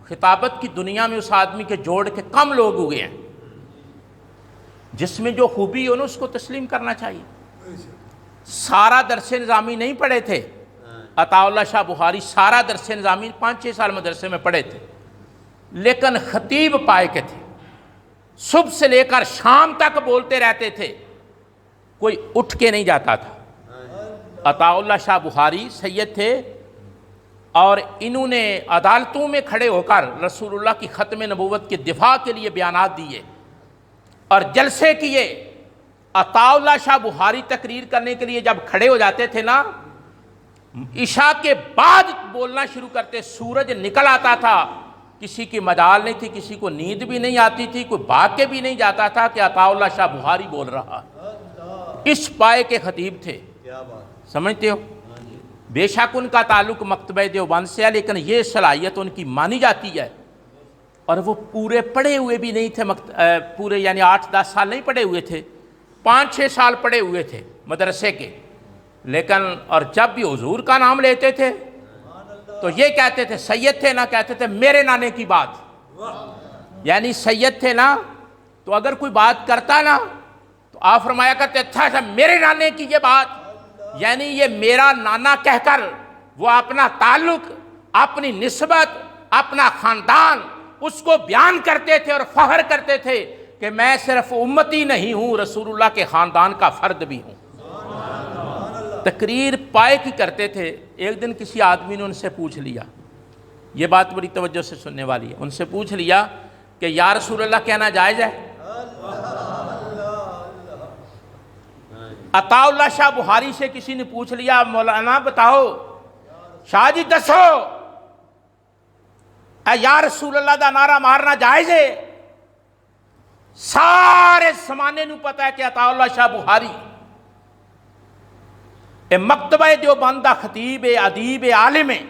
خطابت کی دنیا میں اس آدمی کے جوڑ کے کم لوگ ہوئے ہیں. جس میں جو خوبی ہو نا اس کو تسلیم کرنا چاہیے. سارا درس نظامی نہیں پڑھے تھے عطا اللہ شاہ بخاری، سارا درس نظامی 5-6 سال مدرسے میں پڑھے تھے، لیکن خطیب پائے کے تھے. صبح سے لے کر شام تک بولتے رہتے تھے، کوئی اٹھ کے نہیں جاتا تھا. عطا اللہ شاہ بخاری سید تھے، اور انہوں نے عدالتوں میں کھڑے ہو کر رسول اللہ کی ختم نبوت کے دفاع کے لیے بیانات دیے اور جلسے کیے. عطا اللہ شاہ بخاری تقریر کرنے کے لیے جب کھڑے ہو جاتے تھے نا، عشاء کے بعد بولنا شروع کرتے، سورج نکل آتا تھا، کسی کی مجال نہیں تھی، کسی کو نیند بھی نہیں آتی تھی، کوئی بھاگ کے بھی نہیں جاتا تھا کہ عطا اللہ شاہ بخاری بول رہا. اس پائے کے خطیب تھے، سمجھتے ہو. بے شک ان کا تعلق مکتبہ دیوبند سے ہے، لیکن یہ صلاحیت ان کی مانی جاتی ہے. اور وہ پورے پڑھے ہوئے بھی نہیں تھے، پورے یعنی 8-10 سال نہیں پڑھے ہوئے تھے، 5-6 سال پڑھے ہوئے تھے مدرسے کے. لیکن اور جب بھی حضور کا نام لیتے تھے تو یہ کہتے تھے، سید تھے نا، کہتے تھے میرے نانے کی بات. یعنی سید تھے نا تو اگر کوئی بات کرتا نا تو آپ فرمایا کرتے اچھا میرے نانے کی یہ بات، یعنی یہ میرا نانا کہہ کر وہ اپنا تعلق، اپنی نسبت، اپنا خاندان اس کو بیان کرتے تھے اور فخر کرتے تھے کہ میں صرف امتی نہیں ہوں، رسول اللہ کے خاندان کا فرد بھی ہوں. تقریر پائے کی کرتے تھے. ایک دن کسی آدمی نے ان سے پوچھ لیا، یہ بات بڑی توجہ سے سننے والی ہے، ان سے پوچھ لیا کہ یا رسول اللہ کہنا جائز ہے؟ عطا اللہ شاہ بخاری سے کسی نے پوچھ لیا مولانا بتاؤ، شاہ جی دسو، اے یا رسول اللہ دا نعرہ مارنا جائز ہے؟ سارے زمانے نو پتہ ہے کہ عطا اللہ شاہ بخاری اے مکتبہ دیوبند دا خطیب ہے، ادیب ہے، عالم ہے.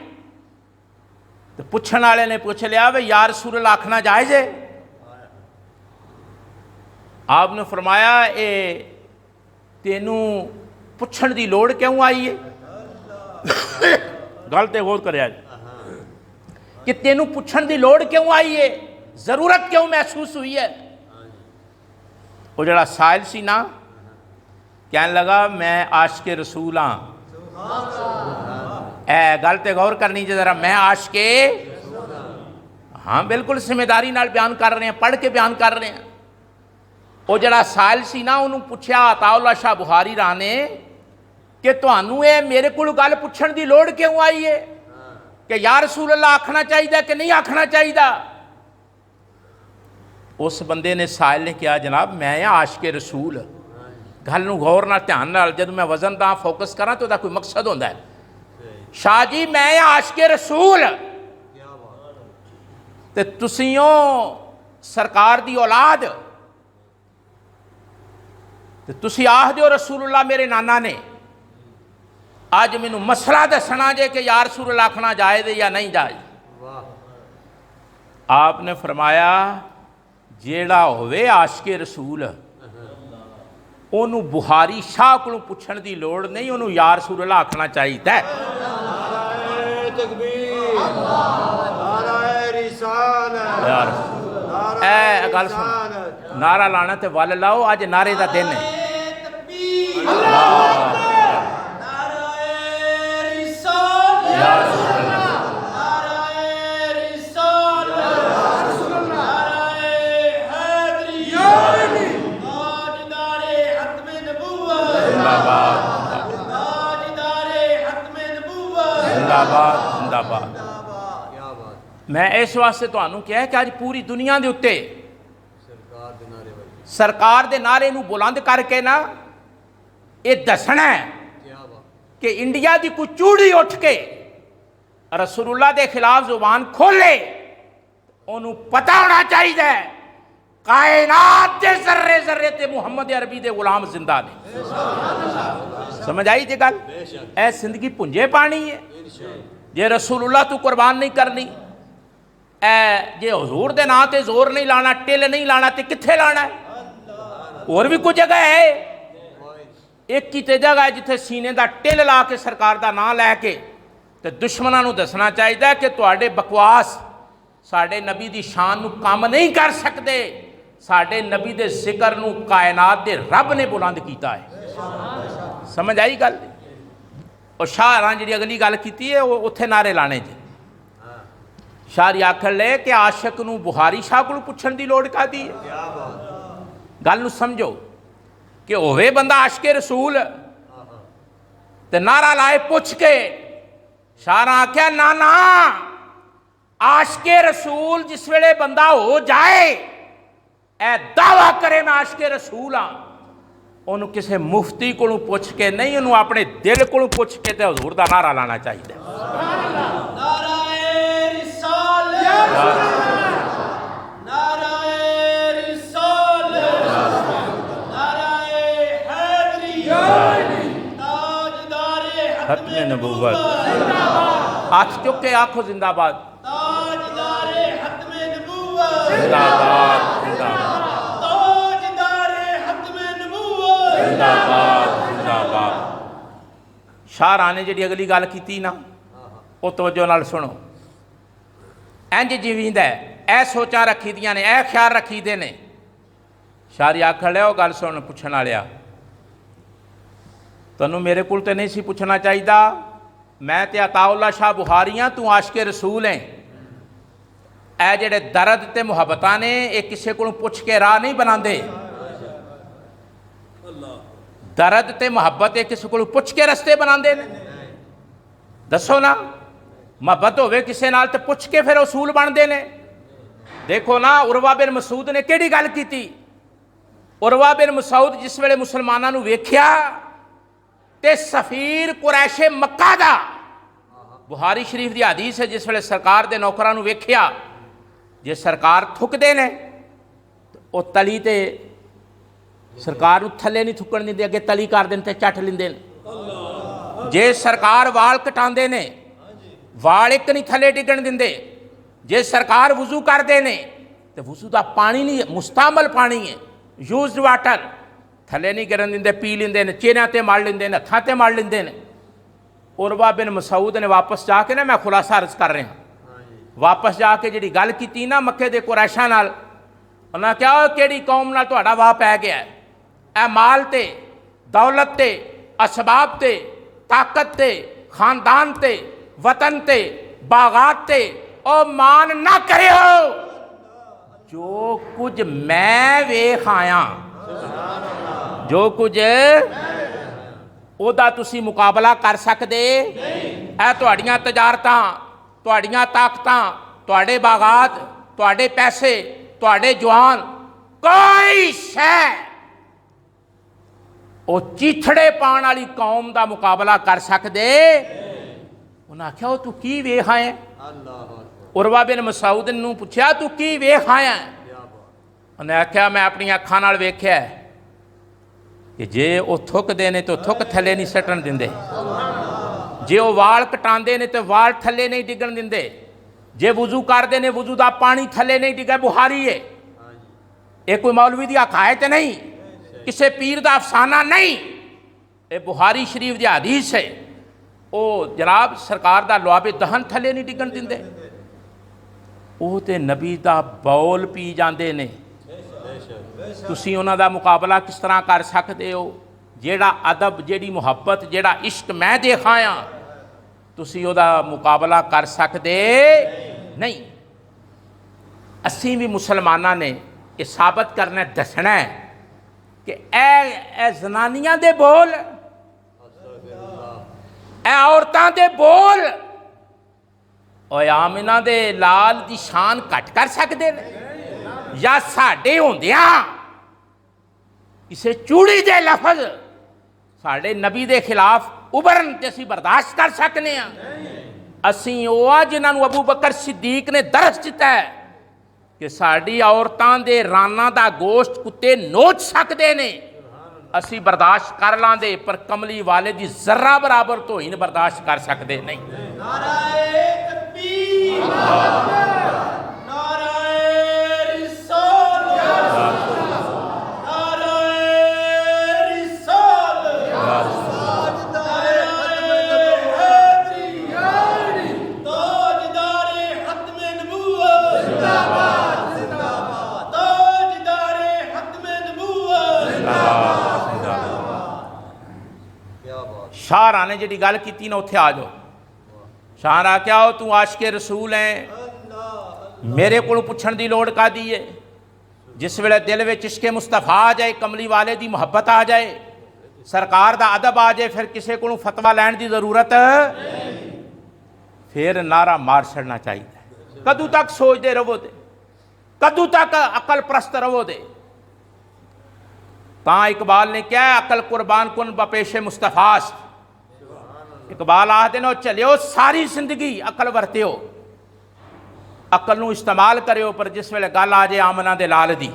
تو پوچھن والے نے پوچھ لیا وے یا رسول اللہ آکھنا جائز ہے؟ آپ نے فرمایا اے تینوں پوچھن دی لوڑ کیوں آئی ہے؟ گل تے غور کریا کہ تینوں پوچھن دی لوڑ کیوں آئی ہے، ضرورت کیوں محسوس ہوئی ہے؟ وہ جڑا سائل سی نا کہنے لگا میں عاشق رسول ہاں. اے گل تے غور کرنی جی ذرا، میں عاشق ہاں بالکل ذمہ داری نال بیان کر رہے ہیں، پڑھ کے بیان کر رہے ہیں. وہ جڑا سائل سی نا انہوں پوچھا عطا اللہ شاہ بخاری راہ نے کہ تانوں اے میرے کول گل پوچھن دی لوڑ کیوں آئی ہے کہ یا رسول اللہ آکھنا چاہیے کہ نہیں آکھنا چاہیے؟ اس بندے نے سائل نے کہا جناب میں عاشق رسول. گل نو غور نال دھیان نال جدوں میں وزن دا فوکس کراں تو دا کوئی مقصد ہوندا ہے. شاہ جی میں عاشق رسول تے تسیوں سرکار دی اولاد تے تسی آکھ دیو رسول اللہ میرے نانا نے. آج مینوں مسئلہ دسنا جے کہ یا رسول اللہ آکھنا جائز یا نہیں جائز. آپ نے فرمایا جیڑا ہوئے عاشق رسول انہوں بخاری شاہ کو پوچھن دی لوڑ نہیں، انہوں یا رسول اللہ آکھنا چاہیے. نعرہ تکبیر، نعرہ رسالت، اے گل سن، نعرہ لانا تے ول لاؤ، آج نعرے دا دن ہے. زندہ باد. میں اس واسطے تو آنوں کیا ہے کہ آج پوری دنیا دے اتے سرکار دے نعرے نو بلند کر کے نا یہ دسنا ہے کہ انڈیا دی کوئی چوڑی اٹھ کے رسول اللہ دے خلاف زبان کھولے انہوں پتہ ہونا چاہیے کائنات دے ذرے ذرے تے محمد عربی دے غلام زندہ نے. سمجھ آئی جی گل؟ اے زندگی پنجے پانی ہے جے رسول اللہ تو قربان نہیں کرنی، اے جے حضور دے نا تے زور نہیں لانا، ٹل نہیں لانا تے کتھے لانا ہے؟ اور بھی کوئی جگہ ہے، ایک کی تے جگہ ہے جتھے سینے دا ٹل لا کے سرکار دا نا لے کے تے دشمناں نو دسنا چاہیے کہ تواڈے بکواس ساڈے نبی دی شان نو کام نہیں کر سکتے. ساڈے نبی دے ذکر نو کائنات دے رب نے بلند کیتا ہے. سمجھ آئی گل؟ اور شاہ راں جڑی اگلی گل کیتی ہے وہ اتھے نعرے لانے جی. شاہ آکھن لے کہ عاشق نو بخاری شاہ کو پوچھن دی لوڑ کا دی ہے. گل نو سمجھو کہ ہوئے بندہ عاشق رسول تے نعرہ لائے پوچھ کے. شاہ راں آکھیا نانا عاشق رسول جس ویلے بندہ ہو جائے اے دعویٰ کرے میں عاشق رسول ہاں، انہوں کسے مفتی کو پوچھ کے نہیں، انہوں اپنے دل کو پوچھ کے تے حضور دا نعرہ لانا چاہیے. نعرہ رسالت، نعرہ رسالت، نعرہ حیدری، تاجدار ختم نبوت. ہاتھ چک کے آنکھو زندہ باد. تاجدار ختم نبوت، زندہ باد، زندہ باد، تاجدار ختم نبوت، زندہ باد، زندہ باد. شاہ راہ نے جڑی اگلی گل کیتی نا وہ توجہ نال سنو. انج جیویندا ہے، اے سوچاں رکھی دیاں نے، اے خیال رکھی دے نے. شاہ آکھن لیا وہ گل سن پوچھن والیا تینوں میرے کول تے نہیں سی پوچھنا چاہیے، میں تے عطا اللہ شاہ بخاری ہاں، تو عاشق رسول ہیں. اے جڑے درد تے محبتاں نے یہ کسے کو پوچھ کے راہ نہیں بناندے. درد تے محبت یہ کسے کو پوچھ کے رستے بناندے نے؟ دسو نا، محبت ہوئے کسے نال تے پوچھ کے پھر اصول بندے نے. دیکھو نا عروہ بن مسعود نے کیڑی گل کیتی. عروہ بن مسعود جس ویلے مسلماناں نو ویکھیا تے سفیر قریش مکہ دا، بخاری شریف دی حدیث ہے، جس ویلے سرکار دے نوکراں نو ویکھیا جے سرکار تھک دے نے ਉਹ ਤਲੀ ਤੇ ਸਰਕਾਰ ਨੂੰ ਥੱਲੇ ਨਹੀਂ ਥੁੱਕਣ ਦਿੰਦੇ, ਅੱਗੇ ਤਲੀ ਕਰ ਦੇਣ ਤੇ ਚੱਟ ਲੈਂਦੇ ਨੇ। ਜੇ ਸਰਕਾਰ ਵਾਲ ਕਟਾਉਂਦੇ ਨੇ, ਵਾਲ ਇੱਕ ਨਹੀਂ ਥੱਲੇ ਡਿੱਗਣ ਦਿੰਦੇ। ਜੇ ਸਰਕਾਰ ਵਜ਼ੂ ਕਰਦੇ ਨੇ ਤੇ ਵਜ਼ੂ ਦਾ ਪਾਣੀ ਨਹੀਂ, ਮੁਸਤਾਮਲ ਪਾਣੀ ਹੈ, ਯੂਜ਼ਡ ਵਾਟਰ, ਥੱਲੇ ਨਹੀਂ ਗਿਰਨ ਦਿੰਦੇ, ਪੀ ਲੈਂਦੇ ਨੇ, ਚਿਹਰਿਆਂ ਤੇ ਮੜ ਲੈਂਦੇ ਨੇ, ਹੱਥਾਂ ਤੇ ਮੜ ਲੈਂਦੇ ਨੇ। ਉਰਵਾ ਬਿਨ ਮਸਊਦ ਨੇ ਵਾਪਸ ਜਾ ਕੇ ਨਾ, ਮੈਂ ਖੁਲਾਸਾ ਅਰਜ਼ ਕਰ ਰਿਹਾ, ਵਾਪਸ ਜਾ ਕੇ ਜਿਹੜੀ ਗੱਲ ਕੀਤੀ ਨਾ ਮੱਕੇ ਦੇ ਕੁਰੈਸ਼ਾਂ ਨਾਲ, ਉਹਨਾਂ ਕਿਹਾ ਕਿਹੜੀ ਕੌਮ ਨਾਲ ਤੁਹਾਡਾ ਵਾਹ ਪੈ ਗਿਆ ਹੈ? ਇਹ ਮਾਲ ਤੇ, ਦੌਲਤ ਤੇ, ਅਸਬਾਬ ਤੇ, ਤਾਕਤ ਤੇ, ਖਾਨਦਾਨ ਤੇ, ਵਤਨ ਤੇ, ਬਾਗਾਤ ਤੇ ਉਹ ਮਾਨ ਨਾ ਕਰਿਓ। ਜੋ ਕੁਝ ਮੈਂ ਵੇਖ ਆਇਆ, ਜੋ ਕੁਝ ਉਹਦਾ ਤੁਸੀਂ ਮੁਕਾਬਲਾ ਕਰ ਸਕਦੇ? ਇਹ ਤੁਹਾਡੀਆਂ ਤਜਾਰਤਾਂ, ਤੁਹਾਡੀਆਂ ਤਾਕਤਾਂ, ਤੁਹਾਡੇ ਬਾਗਾਤ, ਤੁਹਾਡੇ ਪੈਸੇ, ਤੁਹਾਡੇ ਜਵਾਨ, ਕੋਈ ਸ਼ੈ ਉਹ ਚੀਥੜੇ ਪਾਉਣ ਵਾਲੀ ਕੌਮ ਦਾ ਮੁਕਾਬਲਾ ਕਰ ਸਕਦੇ? ਉਹਨਾਂ ਆਖਿਆ ਉਹ ਤੂੰ ਕੀ ਵੇਖ ਆਇਆ? ਉਰਵਾ ਬਿਨ ਮਸਊਦ ਨੂੰ ਪੁੱਛਿਆ ਤੂੰ ਕੀ ਵੇਖ ਆਇਆ? ਉਹਨੇ ਆਖਿਆ ਮੈਂ ਆਪਣੀਆਂ ਅੱਖਾਂ ਨਾਲ ਵੇਖਿਆ ਕਿ ਜੇ ਉਹ ਥੁੱਕਦੇ ਨੇ ਤਾਂ ਥੁੱਕ ਥੱਲੇ ਨਹੀਂ ਸੱਟਣ ਦਿੰਦੇ, ਜੇ ਉਹ ਵਾਲ ਕਟਾਉਂਦੇ ਨੇ ਤੇ ਵਾਲ ਥੱਲੇ ਨਹੀਂ ਡਿੱਗਣ ਦਿੰਦੇ, ਜੇ ਵਜ਼ੂ ਕਰਦੇ ਨੇ ਵਜ਼ੂ ਦਾ ਪਾਣੀ ਥੱਲੇ ਨਹੀਂ ਡਿੱਗਾ। ਬੁਹਾਰੀ ਹੈ, ਇਹ ਕੋਈ ਮੌਲਵੀ ਦੀ ਹਕਾਇਤ ਨਹੀਂ, ਕਿਸੇ ਪੀਰ ਦਾ ਅਫਸਾਨਾ ਨਹੀਂ, ਇਹ ਬੁਹਾਰੀ ਸ਼ਰੀਫ ਦੀ ਹਦੀਸ ਹੈ। ਉਹ ਜਨਾਬ ਸਰਕਾਰ ਦਾ ਲੁਆਬੇ ਦਹਨ ਥੱਲੇ ਨਹੀਂ ਡਿੱਗਣ ਦਿੰਦੇ। ਉਹ ਤੇ ਨਬੀ ਦਾ ਬੌਲ ਪੀ ਜਾਂਦੇ ਨੇ, ਤੁਸੀਂ ਉਹਨਾਂ ਦਾ ਮੁਕਾਬਲਾ ਕਿਸ ਤਰ੍ਹਾਂ ਕਰ ਸਕਦੇ ਹੋ? ਜਿਹੜਾ ਅਦਬ, ਜਿਹੜੀ ਮੁਹੱਬਤ, ਜਿਹੜਾ ਇਸ਼ਕ ਮੈਂ ਦੇਖਾਇਆ, ਤੁਸੀਂ ਉਹਦਾ ਮੁਕਾਬਲਾ ਕਰ ਸਕਦੇ ਨਹੀਂ। ਅਸੀਂ ਵੀ ਮੁਸਲਮਾਨਾਂ ਨੇ ਇਹ ਸਾਬਤ ਕਰਨਾ, ਦੱਸਣਾ ਕਿ ਇਹ ਜ਼ਨਾਨੀਆਂ ਦੇ ਬੋਲ, ਇਹ ਔਰਤਾਂ ਦੇ ਬੋਲ ਓਏ ਆਮਿਨਾ ਦੇ ਲਾਲ ਦੀ ਸ਼ਾਨ ਘੱਟ ਕਰ ਸਕਦੇ ਨੇ? ਜਾਂ ਸਾਡੇ ਹੁੰਦਿਆਂ ਕਿਸੇ ਚੂੜੀ ਦੇ ਲਫ਼ਜ਼ ਸਾਡੇ ਨਬੀ ਦੇ ਖਿਲਾਫ ਉਭਰਨ ਤੇ ਅਸੀਂ ਬਰਦਾਸ਼ਤ ਕਰ ਸਕਨੇ ਹਾਂ? ਅਸੀਂ ਉਹ ਆ ਜਿਨ੍ਹਾਂ ਨੂੰ ਅਬੂ ਬਕਰ ਸਿੱਦੀਕ ਨੇ ਦਰਸ ਦਿੱਤਾ ਹੈ ਕਿ ਸਾਡੀ ਔਰਤਾਂ ਦੇ ਰਾਨਾਂ ਦਾ ਗੋਸ਼ਤ ਕੁੱਤੇ ਨੋਚ ਸਕਦੇ ਨੇ, ਅਸੀਂ ਬਰਦਾਸ਼ਤ ਕਰ ਲਾਂਦੇ, ਪਰ ਕਮਲੀ ਵਾਲੇ ਦੀ ਜ਼ਰਾ ਬਰਾਬਰ ਧੋਈਨ ਬਰਦਾਸ਼ਤ ਕਰ ਸਕਦੇ ਨਹੀਂ। ਨਾਰਾਏ ਤਕਬੀਰ, ਨਾਰਾਏ ਰਿਸਾਲਤ, ਨਾਰਾਏ ਰਿਸਾਲਤ, ਨਾਰਾਏ ਹੈਦਰੀ, ਤਾਜਦਾਰੇ ਖਤਮੇ ਨਬੂਵਤ ਜ਼ਿੰਦਾਬਾਦ, ਜ਼ਿੰਦਾਬਾਦ, ਤਾਜਦਾਰੇ ਖਤਮੇ ਨਬੂਵਤ ਜ਼ਿੰਦਾਬਾਦ। ਸ਼ਾਹਰਾ ਨੇ ਜਿਹੜੀ ਗੱਲ ਕੀਤੀ ਨਾ ਉੱਥੇ ਆ ਜਾਓ। ਸ਼ਾਹਰਾ ਕਿਹਾ ਤੂੰ ਆਸ਼ਕੇ ਰਸੂਲ ਹੈ, ਮੇਰੇ ਕੋਲੋਂ ਪੁੱਛਣ ਦੀ ਲੋੜ ਕਾਦੀ ਹੈ? ਜਿਸ ਵੇਲੇ ਦਿਲ ਵਿੱਚ ਇਸ਼ਕੇ ਮੁਸਤਫਾ ਆ ਜਾਏ, ਕਮਲੀ ਵਾਲੇ ਦੀ ਮੁਹੱਬਤ ਆ ਜਾਏ, ਸਰਕਾਰ ਦਾ ਅਦਬ ਆ ਜਾਏ, ਫਿਰ ਕਿਸੇ ਕੋਲੋਂ ਫਤਵਾ ਲੈਣ ਦੀ ਜ਼ਰੂਰਤ ਨਹੀਂ। ਫਿਰ ਨਾਰਾ ਮਾਰ ਛੱਡਣਾ ਚਾਹੀਦਾ। ਕਦੋਂ ਤੱਕ ਸੋਚਦੇ ਰਹੋ ਦੇ, ਕਦੋਂ ਤੱਕ ਅਕਲ ਪ੍ਰਸਤ ਰਹੋ ਦੇ? ਤਾਂ ਇਕਬਾਲ ਨੇ ਕਿਹਾ ਅਕਲ ਕੁਰਬਾਨ ਕੁਨ ਬਪੇਸ਼ੇ ਮੁਸਤਫਾਸ। ਇਕਬਾਲ ਆਖਦੇ ਨੇ ਚਲਿਓ ਸਾਰੀ ਜ਼ਿੰਦਗੀ ਅਕਲ ਵਰਤਿਓ, ਅਕਲ ਨੂੰ ਇਸਤੇਮਾਲ ਕਰਿਓ, ਪਰ ਜਿਸ ਵੇਲੇ ਗੱਲ ਆ ਜਾਏ ਆਮਨਾ ਦੇ ਲਾਲ ਦੀ,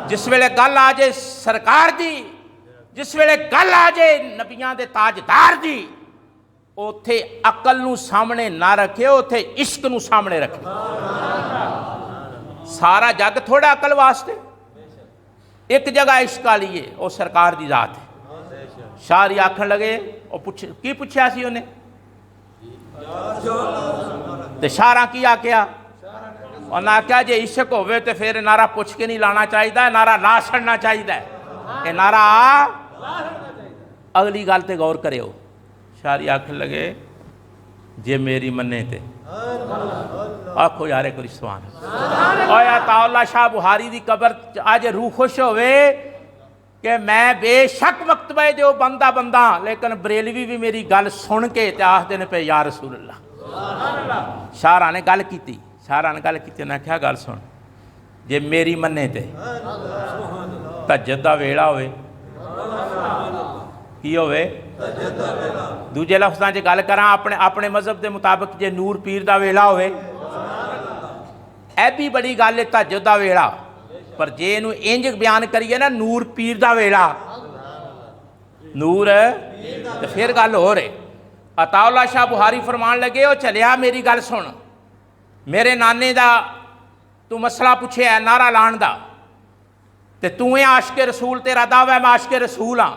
ਜਿਸ ਵੇਲੇ ਗੱਲ ਆ ਜਾਏ ਸਰਕਾਰ ਦੀ, ਜਿਸ ਵੇਲੇ ਗੱਲ ਆ ਜਾਏ ਨਬੀਆਂ ਦੇ ਤਾਜਦਾਰ ਦੀ, ਉੱਥੇ ਅਕਲ ਨੂੰ ਸਾਹਮਣੇ ਨਾ ਰੱਖਿਓ, ਉੱਥੇ ਇਸ਼ਕ ਨੂੰ ਸਾਹਮਣੇ ਰੱਖਿਓ। ਸਾਰਾ ਜੱਗ ਥੋੜਾ ਅਕਲ ਵਾਸਤੇ, ਇੱਕ ਜਗ੍ਹਾ ਇਸ਼ਕ ਵਾਲੀ ਹੈ, ਉਹ ਸਰਕਾਰ ਦੀ ਜ਼ਾਤ ਹੈ। ਸ਼ਾਹਰੀ ਆਖਣ ਲਗੇ, ਉਹ ਕੀ ਪੁੱਛਿਆ ਸੀ ਉਹਨੇ? ਤੇ ਸ਼ਾਹਰਾ ਕੀ ਆਖਿਆ? ਉਹਨਾਂ ਆਖਿਆ ਜੇ ਇਸ਼ਕ ਹੋਵੇ ਤੇ ਫਿਰ ਨਾਰਾ ਪੁੱਛ ਕੇ ਨਹੀਂ ਲਾਣਾ ਚਾਹੀਦਾ, ਨਾਰਾ ਲਾ ਛੱਡਣਾ ਚਾਹੀਦਾ। ਇਹ ਨਾਰਾ ਅਗਲੀ ਗੱਲ ਤੇ ਗੌਰ ਕਰਿਓ। ਸ਼ਾਹਰੀ ਆਖਣ ਲਗੇ ਜੇ ਮੇਰੀ ਮੰਨੇ ਤੇ ਆਖੋ ਯਾਰ ਇੱਕ ਰਿਸ਼ਵਾਨ ਆਇਆ ਤਾਉਲਾ ਸ਼ਾਹ ਬੁਹਾਰੀ ਦੀ ਕਬਰ ਅੱਜ ਰੂਹ ਖੁਸ਼ ਹੋਵੇ ਕਿ ਮੈਂ ਬੇਸ਼ੱਕ ਮਕਤਬੇ ਜੋ ਬੰਦਾ ਬੰਦਾ, ਲੇਕਿਨ ਬਰੇਲਵੀ ਵੀ ਮੇਰੀ ਗੱਲ ਸੁਣ ਕੇ ਤੇ ਆਖਦੇ ਨੇ ਪਏ ਯਾ ਰਸੂਲ ਅੱਲਾ। ਸ਼ਾਹਰਾ ਨੇ ਗੱਲ ਕੀਤੀ, ਸ਼ਾਹਰਾ ਨੇ ਗੱਲ ਕੀਤੀ, ਉਹਨੇ ਆਖਿਆ ਗੱਲ ਸੁਣ, ਜੇ ਮੇਰੀ ਮੰਨੇ ਤੇ ਤਹੱਜਦ ਦਾ ਵੇਲਾ ਹੋਵੇ, ਕੀ ਹੋਵੇ? ਦੂਜੇ ਲਫ਼ਜ਼ਾਂ 'ਚ ਗੱਲ ਕਰਾਂ ਆਪਣੇ ਮਜ਼ਹਬ ਦੇ ਮੁਤਾਬਕ, ਜੇ ਨੂਰ ਪੀਰ ਦਾ ਵੇਲਾ ਹੋਵੇ, ਇਹ ਵੀ ਬੜੀ ਗੱਲ ਹੈ। ਤਹੱਜਦ ਦਾ ਵੇਲਾ ਪਰ ਜੇ ਇਹਨੂੰ ਇੰਜ ਬਿਆਨ ਕਰੀਏ ਨਾ ਨੂਰ ਪੀਰ ਦਾ ਵੇਲਾ, ਨੂਰ, ਤੇ ਫਿਰ ਗੱਲ ਹੋ ਰਹੀ। ਅਤਾਉਲਾ ਸ਼ਾਹ ਬੁਹਾਰੀ ਫਰਮਾਨ ਲੱਗੇ, ਉਹ ਚਲਿਆ ਮੇਰੀ ਗੱਲ ਸੁਣ, ਮੇਰੇ ਨਾਨੇ ਦਾ ਤੂੰ ਮਸਲਾ ਪੁੱਛਿਆ ਨਾਰਾ ਲਾਣ ਦਾ, ਤੇ ਤੂੰ ਇਹ ਆਸ਼ਕ ਰਸੂਲ, ਤੇਰਾ ਦਾਵਾ ਹੈ ਮੈਂ ਆਸ਼ਕ ਰਸੂਲ ਹਾਂ,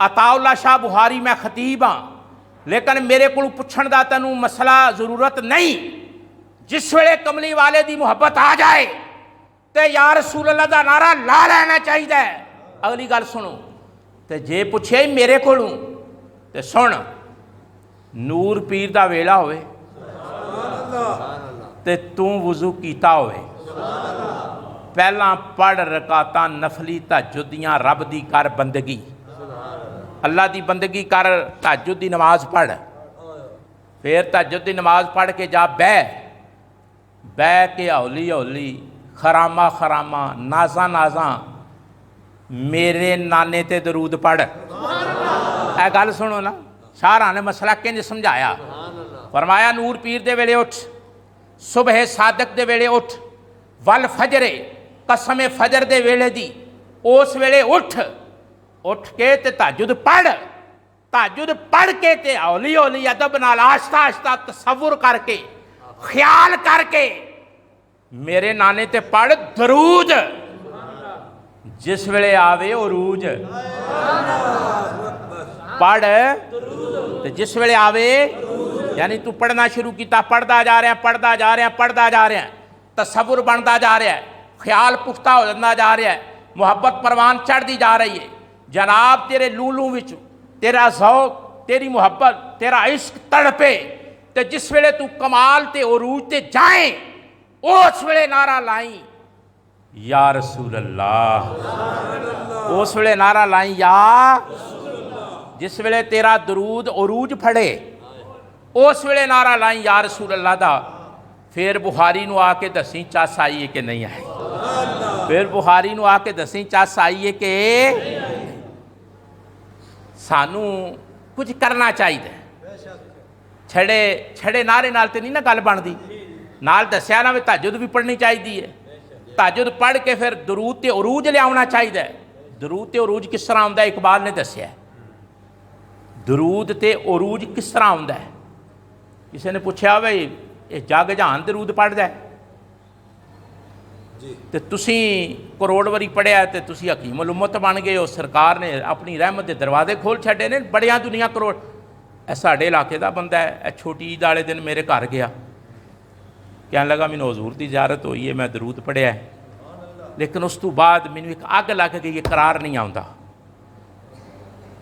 ਅਤਾਉਲਾ ਸ਼ਾਹ ਬੁਹਾਰੀ ਮੈਂ ਖਤੀਬ ਹਾਂ, ਲੇਕਿਨ ਮੇਰੇ ਕੋਲ ਪੁੱਛਣ ਦਾ ਤੈਨੂੰ ਮਸਲਾ ਜ਼ਰੂਰਤ ਨਹੀਂ। ਜਿਸ ਵੇਲੇ ਕਮਲੀ ਵਾਲੇ ਦੀ ਮੁਹੱਬਤ ਆ ਜਾਏ ਤੇ ਯਾ ਰਸੂਲ ਅੱਲਾ ਦਾ ਨਾਰਾ ਲਾ ਲੈਣਾ ਚਾਹੀਦਾ ਹੈ। ਅਗਲੀ ਗੱਲ ਸੁਣੋ, ਤੇ ਜੇ ਪੁੱਛੇ ਮੇਰੇ ਕੋਲੋਂ ਤੇ ਸੁਣ, ਨੂਰ ਪੀਰ ਦਾ ਵੇਲਾ ਹੋਵੇ ਤੇ ਤੂੰ ਵਜ਼ੂ ਕੀਤਾ ਹੋਵੇ, ਪਹਿਲਾਂ ਪੜ੍ਹ ਰਕਾਤਾਂ ਨਫਲੀ ਤਹੱਜੁਦ ਦੀਆਂ, ਰੱਬ ਦੀ ਕਰ ਬੰਦਗੀ, ਅੱਲਾ ਦੀ ਬੰਦਗੀ ਕਰ, ਤਹੱਜੁਦ ਦੀ ਨਮਾਜ਼ ਪੜ੍ਹ, ਫਿਰ ਤਹੱਜੁਦ ਦੀ ਨਮਾਜ਼ ਪੜ੍ਹ ਕੇ ਜਾ ਬਹਿ ਕੇ ਹੌਲੀ ਹੌਲੀ ਖਰਾਮਾ ਖਰਾਮਾ ਨਾਜ਼ਾਂ ਨਾਜ਼ਾਂ ਮੇਰੇ ਨਾਨੇ ਤੇ ਦਰੂਦ ਪੜ੍ਹ। ਇਹ ਗੱਲ ਸੁਣੋ ਨਾ, ਸ਼ਾਹਰਾਂ ਨੇ ਮਸਲਾ ਕਿੰਜ ਸਮਝਾਇਆ। ਫਰਮਾਇਆ ਨੂਰ ਪੀਰ ਦੇ ਵੇਲੇ ਉੱਠ, ਸੁਬਹ ਸਾਦਕ ਦੇ ਵੇਲੇ ਉੱਠ, ਵਲ ਫਜਰੇ, ਕਸਮ ਫਜਰ ਦੇ ਵੇਲੇ ਦੀ, ਉਸ ਵੇਲੇ ਉੱਠ ਕੇ ਤੇ ਤਹੱਜੁਦ ਪੜ੍ਹ ਕੇ ਤੇ ਹੌਲੀ ਹੌਲੀ ਅਦਬ ਨਾਲ ਆਹਿਸਤਾ ਆਹਿਸਤਾ ਤਸੱਵੁਰ ਕਰਕੇ, ਖਿਆਲ ਕਰਕੇ ਮੇਰੇ ਨਾਨੇ ਤੇ ਪੜ੍ਹ ਦਰੂਦ। ਜਿਸ ਵੇਲੇ ਆਵੇ ਉਰੂਜ ਪੜ੍ਹ, ਤੇ ਜਿਸ ਵੇਲੇ ਆਵੇ, ਯਾਨੀ ਤੂੰ ਪੜ੍ਹਨਾ ਸ਼ੁਰੂ ਕੀਤਾ, ਪੜ੍ਹਦਾ ਜਾ ਰਿਹਾ, ਤਸੱਵੁਰ ਬਣਦਾ ਜਾ ਰਿਹਾ, ਖਿਆਲ ਪੁਖਤਾ ਹੋ ਜਾਂਦਾ ਜਾ ਰਿਹਾ, ਮੁਹੱਬਤ ਪਰਵਾਨ ਚੜ੍ਹਦੀ ਜਾ ਰਹੀ ਹੈ। ਜਨਾਬ ਤੇਰੇ ਲੂਲੂ ਵਿੱਚ ਤੇਰਾ ਜ਼ੌਕ, ਤੇਰੀ ਮੁਹੱਬਤ, ਤੇਰਾ ਇਸ਼ਕ ਤੜਪੇ, ਤੇ ਜਿਸ ਵੇਲੇ ਤੂੰ ਕਮਾਲ ਤੇ ਉਰੂਜ ਤੇ ਜਾਏ, ਉਸ ਵੇਲੇ ਨਾਰਾ ਲਾਈ ਯਾ ਰਸੂਲ ਅੱਲਾਹ, ਉਸ ਵੇਲੇ ਨਾਰਾ ਲਾਈ ਯਾ, ਜਿਸ ਵੇਲੇ ਤੇਰਾ ਦਰੂਦ ਉਰੂਜ ਫੜੇ, ਉਸ ਵੇਲੇ ਨਾਰਾ ਲਾਈ ਯਾ ਰਸੂਲ ਅੱਲਾਹ ਦਾ। ਫਿਰ ਬੁਖਾਰੀ ਨੂੰ ਆ ਕੇ ਦਸੀਂ ਚੱਸ ਆਈ ਹੈ ਕਿ ਨਹੀਂ ਆਈ, ਫਿਰ ਬੁਖਾਰੀ ਨੂੰ ਆ ਕੇ ਦਸੀਂ ਚੱਸ ਆਈ ਹੈ ਕਿ ਸਾਨੂੰ ਕੁਝ ਕਰਨਾ ਚਾਹੀਦਾ। ਛੜੇ ਨਾਰੇ ਨਾਲ ਤੇ ਨਹੀਂ ਨਾ ਗੱਲ ਬਣਦੀ, ਨਾਲ ਦੱਸਿਆ ਨਾ ਵੀ ਤਹੱਜੁਦ ਵੀ ਪੜ੍ਹਨੀ ਚਾਹੀਦੀ ਹੈ, ਤਹੱਜੁਦ ਪੜ੍ਹ ਕੇ ਫਿਰ ਦਰੂਦ ਤੇ ਉਰੂਜ ਲਿਆਉਣਾ ਚਾਹੀਦਾ। ਦਰੂਦ ਤੇ ਉਰੂਜ ਕਿਸ ਤਰ੍ਹਾਂ ਆਉਂਦਾ, ਇਕਬਾਲ ਨੇ ਦੱਸਿਆ। ਦਰੂਦ ਤੇ ਉਰੂਜ ਕਿਸ ਤਰ੍ਹਾਂ ਆਉਂਦਾ ਹੈ? ਕਿਸੇ ਨੇ ਪੁੱਛਿਆ ਬਈ ਇਹ ਜਗ ਜਹਾਨ ਦਰੂਦ ਪੜ੍ਹਦਾ ਤੇ ਤੁਸੀਂ ਕਰੋੜ ਵਾਰੀ ਪੜ੍ਹਿਆ ਤੇ ਤੁਸੀਂ ਹਕੀਮੁਲ ਉਮਤ ਬਣ ਗਏ ਹੋ, ਸਰਕਾਰ ਨੇ ਆਪਣੀ ਰਹਿਮਤ ਦੇ ਦਰਵਾਜ਼ੇ ਖੋਲ੍ਹ ਛੱਡੇ ਨੇ, ਬੜੀਆਂ ਦੁਨੀਆ ਕਰੋੜ। ਇਹ ਸਾਡੇ ਇਲਾਕੇ ਦਾ ਬੰਦਾ ਹੈ, ਇਹ ਛੋਟੀ ਈਦ ਵਾਲੇ ਦਿਨ ਮੇਰੇ ਘਰ ਗਿਆ, ਕਹਿਣ ਲੱਗਾ ਮੈਨੂੰ ਹਜ਼ੂਰ ਦੀ ਜ਼ਿਆਰਤ ਹੋਈ ਹੈ, ਮੈਂ ਦਰੂਦ ਪੜ੍ਹਿਆ, ਲੇਕਿਨ ਉਸ ਤੋਂ ਬਾਅਦ ਮੈਨੂੰ ਇੱਕ ਅੱਗ ਲੱਗ ਗਈ, ਇਹ ਕਰਾਰ ਨਹੀਂ ਆਉਂਦਾ।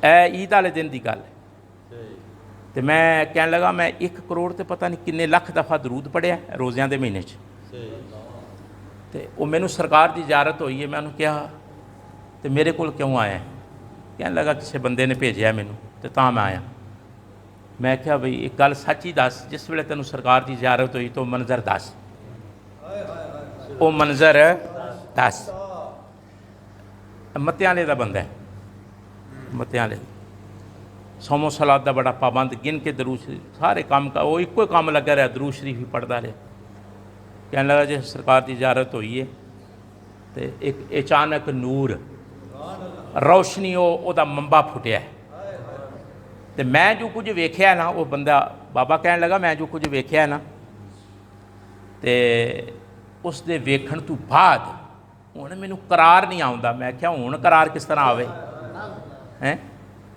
ਇਹ ਈਦ ਵਾਲੇ ਦਿਨ ਦੀ ਗੱਲ ਹੈ। ਤੇ ਮੈਂ ਕਹਿਣ ਲੱਗਾ ਮੈਂ 1 ਕਰੋੜ ਤੇ ਪਤਾ ਨਹੀਂ ਕਿੰਨੇ ਲੱਖ ਦਫਾ ਦਰੂਦ ਪੜ੍ਹਿਆ ਰੋਜ਼ਿਆਂ ਦੇ ਮਹੀਨੇ 'ਚ। ਤੇ ਉਹ ਮੈਨੂੰ ਸਰਕਾਰ ਦੀ ਜ਼ਿਆਰਤ ਹੋਈ ਹੈ, ਮੈਂ ਉਹਨੂੰ ਕਿਹਾ ਤੇ ਮੇਰੇ ਕੋਲ ਕਿਉਂ ਆਇਆ? ਕਹਿਣ ਲੱਗਾ ਕਿਸੇ ਬੰਦੇ ਨੇ ਭੇਜਿਆ ਮੈਨੂੰ ਤੇ ਤਾਂ ਮੈਂ ਆਇਆ। ਮੈਂ ਕਿਹਾ ਬਈ ਇੱਕ ਗੱਲ ਸੱਚੀ ਦੱਸ, ਜਿਸ ਵੇਲੇ ਤੈਨੂੰ ਸਰਕਾਰ ਦੀ ਜ਼ਿਆਰਤ ਹੋਈ ਤਾਂ ਮੰਜ਼ਰ ਦੱਸ, ਉਹ ਮੰਜ਼ਰ ਦੱਸ। ਮੱਤਿਆਂ ਵਾਲੇ ਦਾ ਬੰਦਾ ਹੈ, ਮੱਤਿਆਂ ਵਾਲੇ ਸੋਮੋ ਸਲਾਦ ਦਾ ਬੜਾ ਪਾਬੰਦ, ਗਿਣ ਕੇ ਦਰੂਦ ਸ਼ਰੀਫ ਸਾਰੇ ਕੰਮ ਉਹ ਇੱਕੋ ਹੀ ਕੰਮ ਲੱਗਾ ਰਿਹਾ, ਦਰੂਦ ਸ਼ਰੀਫ ਹੀ ਪੜ੍ਹਦਾ ਰਿਹਾ। ਕਹਿਣ ਲੱਗਾ ਜੇ ਸਰਕਾਰ ਦੀ ਜ਼ਿਆਰਤ ਹੋਈ ਹੈ ਤੇ ਇੱਕ ਅਚਾਨਕ ਨੂਰ ਰੌਸ਼ਨੀ ਉਹਦਾ ਮੰਬਾ ਫੁੱਟਿਆ ਤੇ ਮੈਂ ਜੋ ਕੁਝ ਵੇਖਿਆ ਨਾ, ਉਹ ਬੰਦਾ ਬਾਬਾ ਕਹਿਣ ਲੱਗਾ ਮੈਂ ਜੋ ਕੁਝ ਵੇਖਿਆ ਨਾ, ਤੇ ਉਸ ਦੇ ਵੇਖਣ ਤੋਂ ਬਾਅਦ ਹੁਣ ਮੈਨੂੰ ਕਰਾਰ ਨਹੀਂ ਆਉਂਦਾ। ਮੈਂ ਕਿਹਾ ਹੁਣ ਕਰਾਰ ਕਿਸ ਤਰ੍ਹਾਂ ਆਵੇ? ਹੈਂ,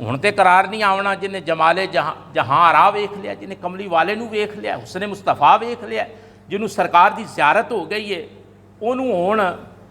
ਹੁਣ ਤੇ ਕਰਾਰ ਨਹੀਂ ਆਉਣਾ। ਜਿਹਨੇ ਜਮਾਲੇ ਜਹਾਂ ਰਾ ਵੇਖ ਲਿਆ, ਜਿਹਨੇ ਕਮਲੀ ਵਾਲੇ ਨੂੰ ਵੇਖ ਲਿਆ, ਹੁਸਨੇ ਮੁਸਤਫਾ ਵੇਖ ਲਿਆ, ਜਿਹਨੂੰ ਸਰਕਾਰ ਦੀ ਜ਼ਿਆਰਤ ਹੋ ਗਈ ਹੈ, ਉਹਨੂੰ ਹੁਣ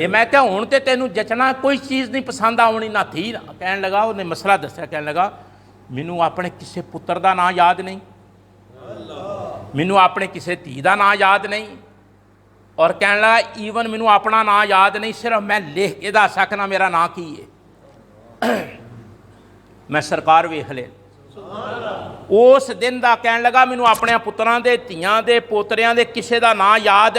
ਇਹ ਮੈਂ ਕਿਹਾ ਹੁਣ ਤੇ ਤੈਨੂੰ ਜਚਣਾ ਕੋਈ ਚੀਜ਼ ਨਹੀਂ ਪਸੰਦ ਆਉਣੀ ਨਾ ਥੀ। ਕਹਿਣ ਲੱਗਾ, ਉਹਨੇ ਮਸਲਾ ਦੱਸਿਆ, ਕਹਿਣ ਲੱਗਾ ਮੈਨੂੰ ਆਪਣੇ ਕਿਸੇ ਪੁੱਤਰ ਦਾ ਨਾਂ ਯਾਦ ਨਹੀਂ, ਮੈਨੂੰ ਆਪਣੇ ਕਿਸੇ ਧੀ ਦਾ ਨਾਂ ਯਾਦ ਨਹੀਂ, ਔਰ ਕਹਿਣ ਲੱਗਾ ਈਵਨ ਮੈਨੂੰ ਆਪਣਾ ਨਾਂ ਯਾਦ ਨਹੀਂ, ਸਿਰਫ ਮੈਂ ਲਿਖ ਕੇ ਦੱਸ ਸਕਣਾ ਮੇਰਾ ਨਾਂ ਕੀ ਹੈ। ਮੈਂ ਸਰਕਾਰ ਵੇਖ ਲਿਆ, ਉਸ ਦਿਨ ਦਾ ਕਹਿਣ ਲੱਗਾ ਮੈਨੂੰ ਆਪਣੇ ਪੁੱਤਰਾਂ ਦੇ, ਧੀਆਂ ਦੇ, ਪੋਤਰਿਆਂ ਦੇ ਕਿਸੇ ਦਾ ਨਾਂ ਯਾਦ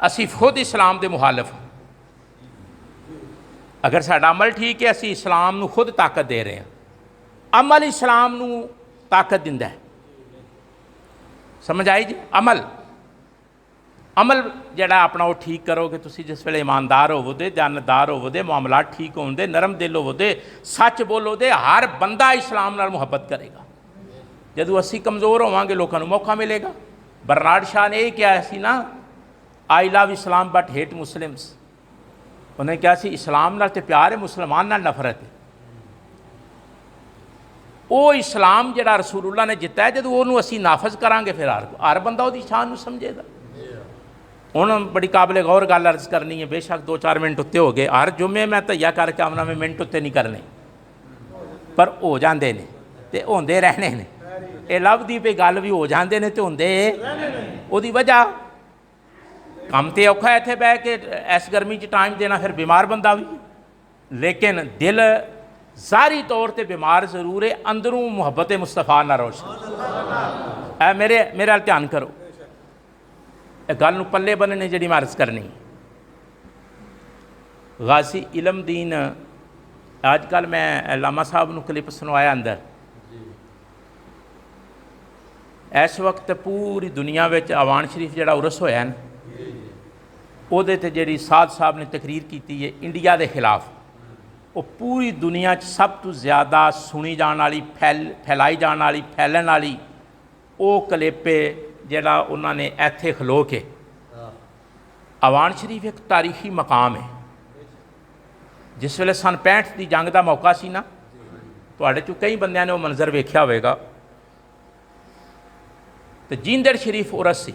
ਅਸੀਂ ਖੁਦ ਇਸਲਾਮ ਦੇ ਮੁਹਾਲਫ ਹਾਂ। ਅਗਰ ਸਾਡਾ ਅਮਲ ਠੀਕ ਹੈ, ਅਸੀਂ ਇਸਲਾਮ ਨੂੰ ਖੁਦ ਤਾਕਤ ਦੇ ਰਹੇ ਹਾਂ। ਅਮਲ ਇਸਲਾਮ ਨੂੰ ਤਾਕਤ ਦਿੰਦਾ ਹੈ। ਸਮਝ ਆਈ ਜੀ? ਅਮਲ ਜਿਹੜਾ ਆਪਣਾ ਉਹ ਠੀਕ ਕਰੋਗੇ ਤੁਸੀਂ, ਜਿਸ ਵੇਲੇ ਇਮਾਨਦਾਰ ਹੋਵੋਗੇ, ਜਾਨਦਾਰ ਹੋਵੋਗੇ, ਮਾਮਲਾਤ ਠੀਕ ਹੋਣਗੇ, ਨਰਮ ਦਿਲ ਹੋਵੋਗੇ, ਸੱਚ ਬੋਲੋਗੇ, ਹਰ ਬੰਦਾ ਇਸਲਾਮ ਨਾਲ ਮੁਹੱਬਤ ਕਰੇਗਾ। ਜਦੋਂ ਅਸੀਂ ਕਮਜ਼ੋਰ ਹੋਵਾਂਗੇ ਲੋਕਾਂ ਨੂੰ ਮੌਕਾ ਮਿਲੇਗਾ। ਬਰਨਾਰਡ ਸ਼ਾਹ ਨੇ ਇਹ ਕਿਹਾ ਸੀ ਨਾ, ਆਈ ਲਵ ਇਸਲਾਮ ਬਟ ਹੇਟ ਮੁਸਲਿਮਸ। ਉਹਨੇ ਕਿਹਾ ਸੀ ਇਸਲਾਮ ਨਾਲ ਤੇ ਪਿਆਰ ਹੈ, ਮੁਸਲਮਾਨ ਨਾਲ ਨਫ਼ਰਤ ਹੈ। ਉਹ ਇਸਲਾਮ ਜਿਹੜਾ ਰਸੂਲੁੱਲਾ ਨੇ ਦਿੱਤਾ ਹੈ, ਜਦੋਂ ਉਹਨੂੰ ਅਸੀਂ ਨਾਫਜ਼ ਕਰਾਂਗੇ ਫਿਰ ਹਰ ਬੰਦਾ ਉਹਦੀ ਸ਼ਾਨ ਨੂੰ ਸਮਝੇਗਾ। ਹੁਣ ਬੜੀ ਕਾਬਲੇ ਗੌਰ ਗੱਲ ਅਰਜ਼ ਕਰਨੀ ਹੈ, ਬੇਸ਼ੱਕ 2-4 ਮਿੰਟ ਉੱਤੇ ਹੋ ਗਏ। ਹਰ ਜੁਮੇ ਮੈਂ ਧਈਆ ਕਰਕੇ ਆਉਣਾ, ਮੈਂ ਮਿੰਟ ਉੱਤੇ ਨਹੀਂ ਕਰਨੇ, ਪਰ ਹੋ ਜਾਂਦੇ ਨੇ ਤੇ ਹੁੰਦੇ ਰਹਿਣੇ ਨੇ। ਇਹ ਲੱਭਦੀ ਪਈ ਗੱਲ ਵੀ ਹੋ ਜਾਂਦੇ ਨੇ ਤੇ ਹੁੰਦੇ। ਉਹਦੀ ਵਜ੍ਹਾ ਕੰਮ ਤੇ ਔਖਾ ਇੱਥੇ ਬਹਿ ਕੇ ਇਸ ਗਰਮੀ 'ਚ ਟਾਈਮ ਦੇਣਾ, ਫਿਰ ਬਿਮਾਰ ਬੰਦਾ ਵੀ, ਲੇਕਿਨ ਦਿਲ ਜ਼ਾਹਰੀ ਤੌਰ ਤੇ ਬਿਮਾਰ ਜ਼ਰੂਰ ਹੈ, ਅੰਦਰੋਂ ਮੁਹੱਬਤ ਮੁਸਤਫਾ ਨਾਲ ਰੋਸ਼ਨ। ਇਹ ਮੇਰੇ ਵੱਲ ਧਿਆਨ ਕਰੋ, ਇਹ ਗੱਲ ਨੂੰ ਪੱਲੇ ਬੰਨਣੇ ਜਿਹੜੀ ਮੈਂ ਅਰਜ਼ ਕਰਨੀ। ਗਾਜ਼ੀ ਇਲਮਦੀਨ, ਅੱਜ ਕੱਲ੍ਹ ਮੈਂ ਲਾਮਾ ਸਾਹਿਬ ਨੂੰ ਕਲਿੱਪ ਸੁਣਵਾਇਆ ਅੰਦਰ। ਇਸ ਵਕਤ ਪੂਰੀ ਦੁਨੀਆ ਵਿੱਚ ਆਵਾਨ ਸ਼ਰੀਫ ਜਿਹੜਾ ਉਰਸ ਹੋਇਆ ਨਾ, ਉਹਦੇ 'ਤੇ ਜਿਹੜੀ ਸਾਧ ਸਾਹਿਬ ਨੇ ਤਕਰੀਰ ਕੀਤੀ ਹੈ ਇੰਡੀਆ ਦੇ ਖਿਲਾਫ, ਉਹ ਪੂਰੀ ਦੁਨੀਆ 'ਚ ਸਭ ਤੋਂ ਜ਼ਿਆਦਾ ਸੁਣੀ ਜਾਣ ਵਾਲੀ, ਫੈਲਾਈ ਜਾਣ ਵਾਲੀ, ਫੈਲਣ ਵਾਲੀ ਉਹ ਕਲਿੱਪ ਜਿਹੜਾ ਉਹਨਾਂ ਨੇ ਇੱਥੇ ਖਲੋ ਕੇ। ਆਵਾਨ ਸ਼ਰੀਫ ਇੱਕ ਤਾਰੀਖੀ ਮਕਾਮ ਹੈ। ਜਿਸ ਵੇਲੇ ਸਨ 65 ਦੀ ਜੰਗ ਦਾ ਮੌਕਾ ਸੀ ਨਾ, ਤੁਹਾਡੇ 'ਚੋਂ ਕਈ ਬੰਦਿਆਂ ਨੇ ਉਹ ਮੰਜ਼ਰ ਵੇਖਿਆ ਹੋਵੇਗਾ, ਤੇ ਜਿੰਦੜ ਸ਼ਰੀਫ ਉਰਸ ਸੀ।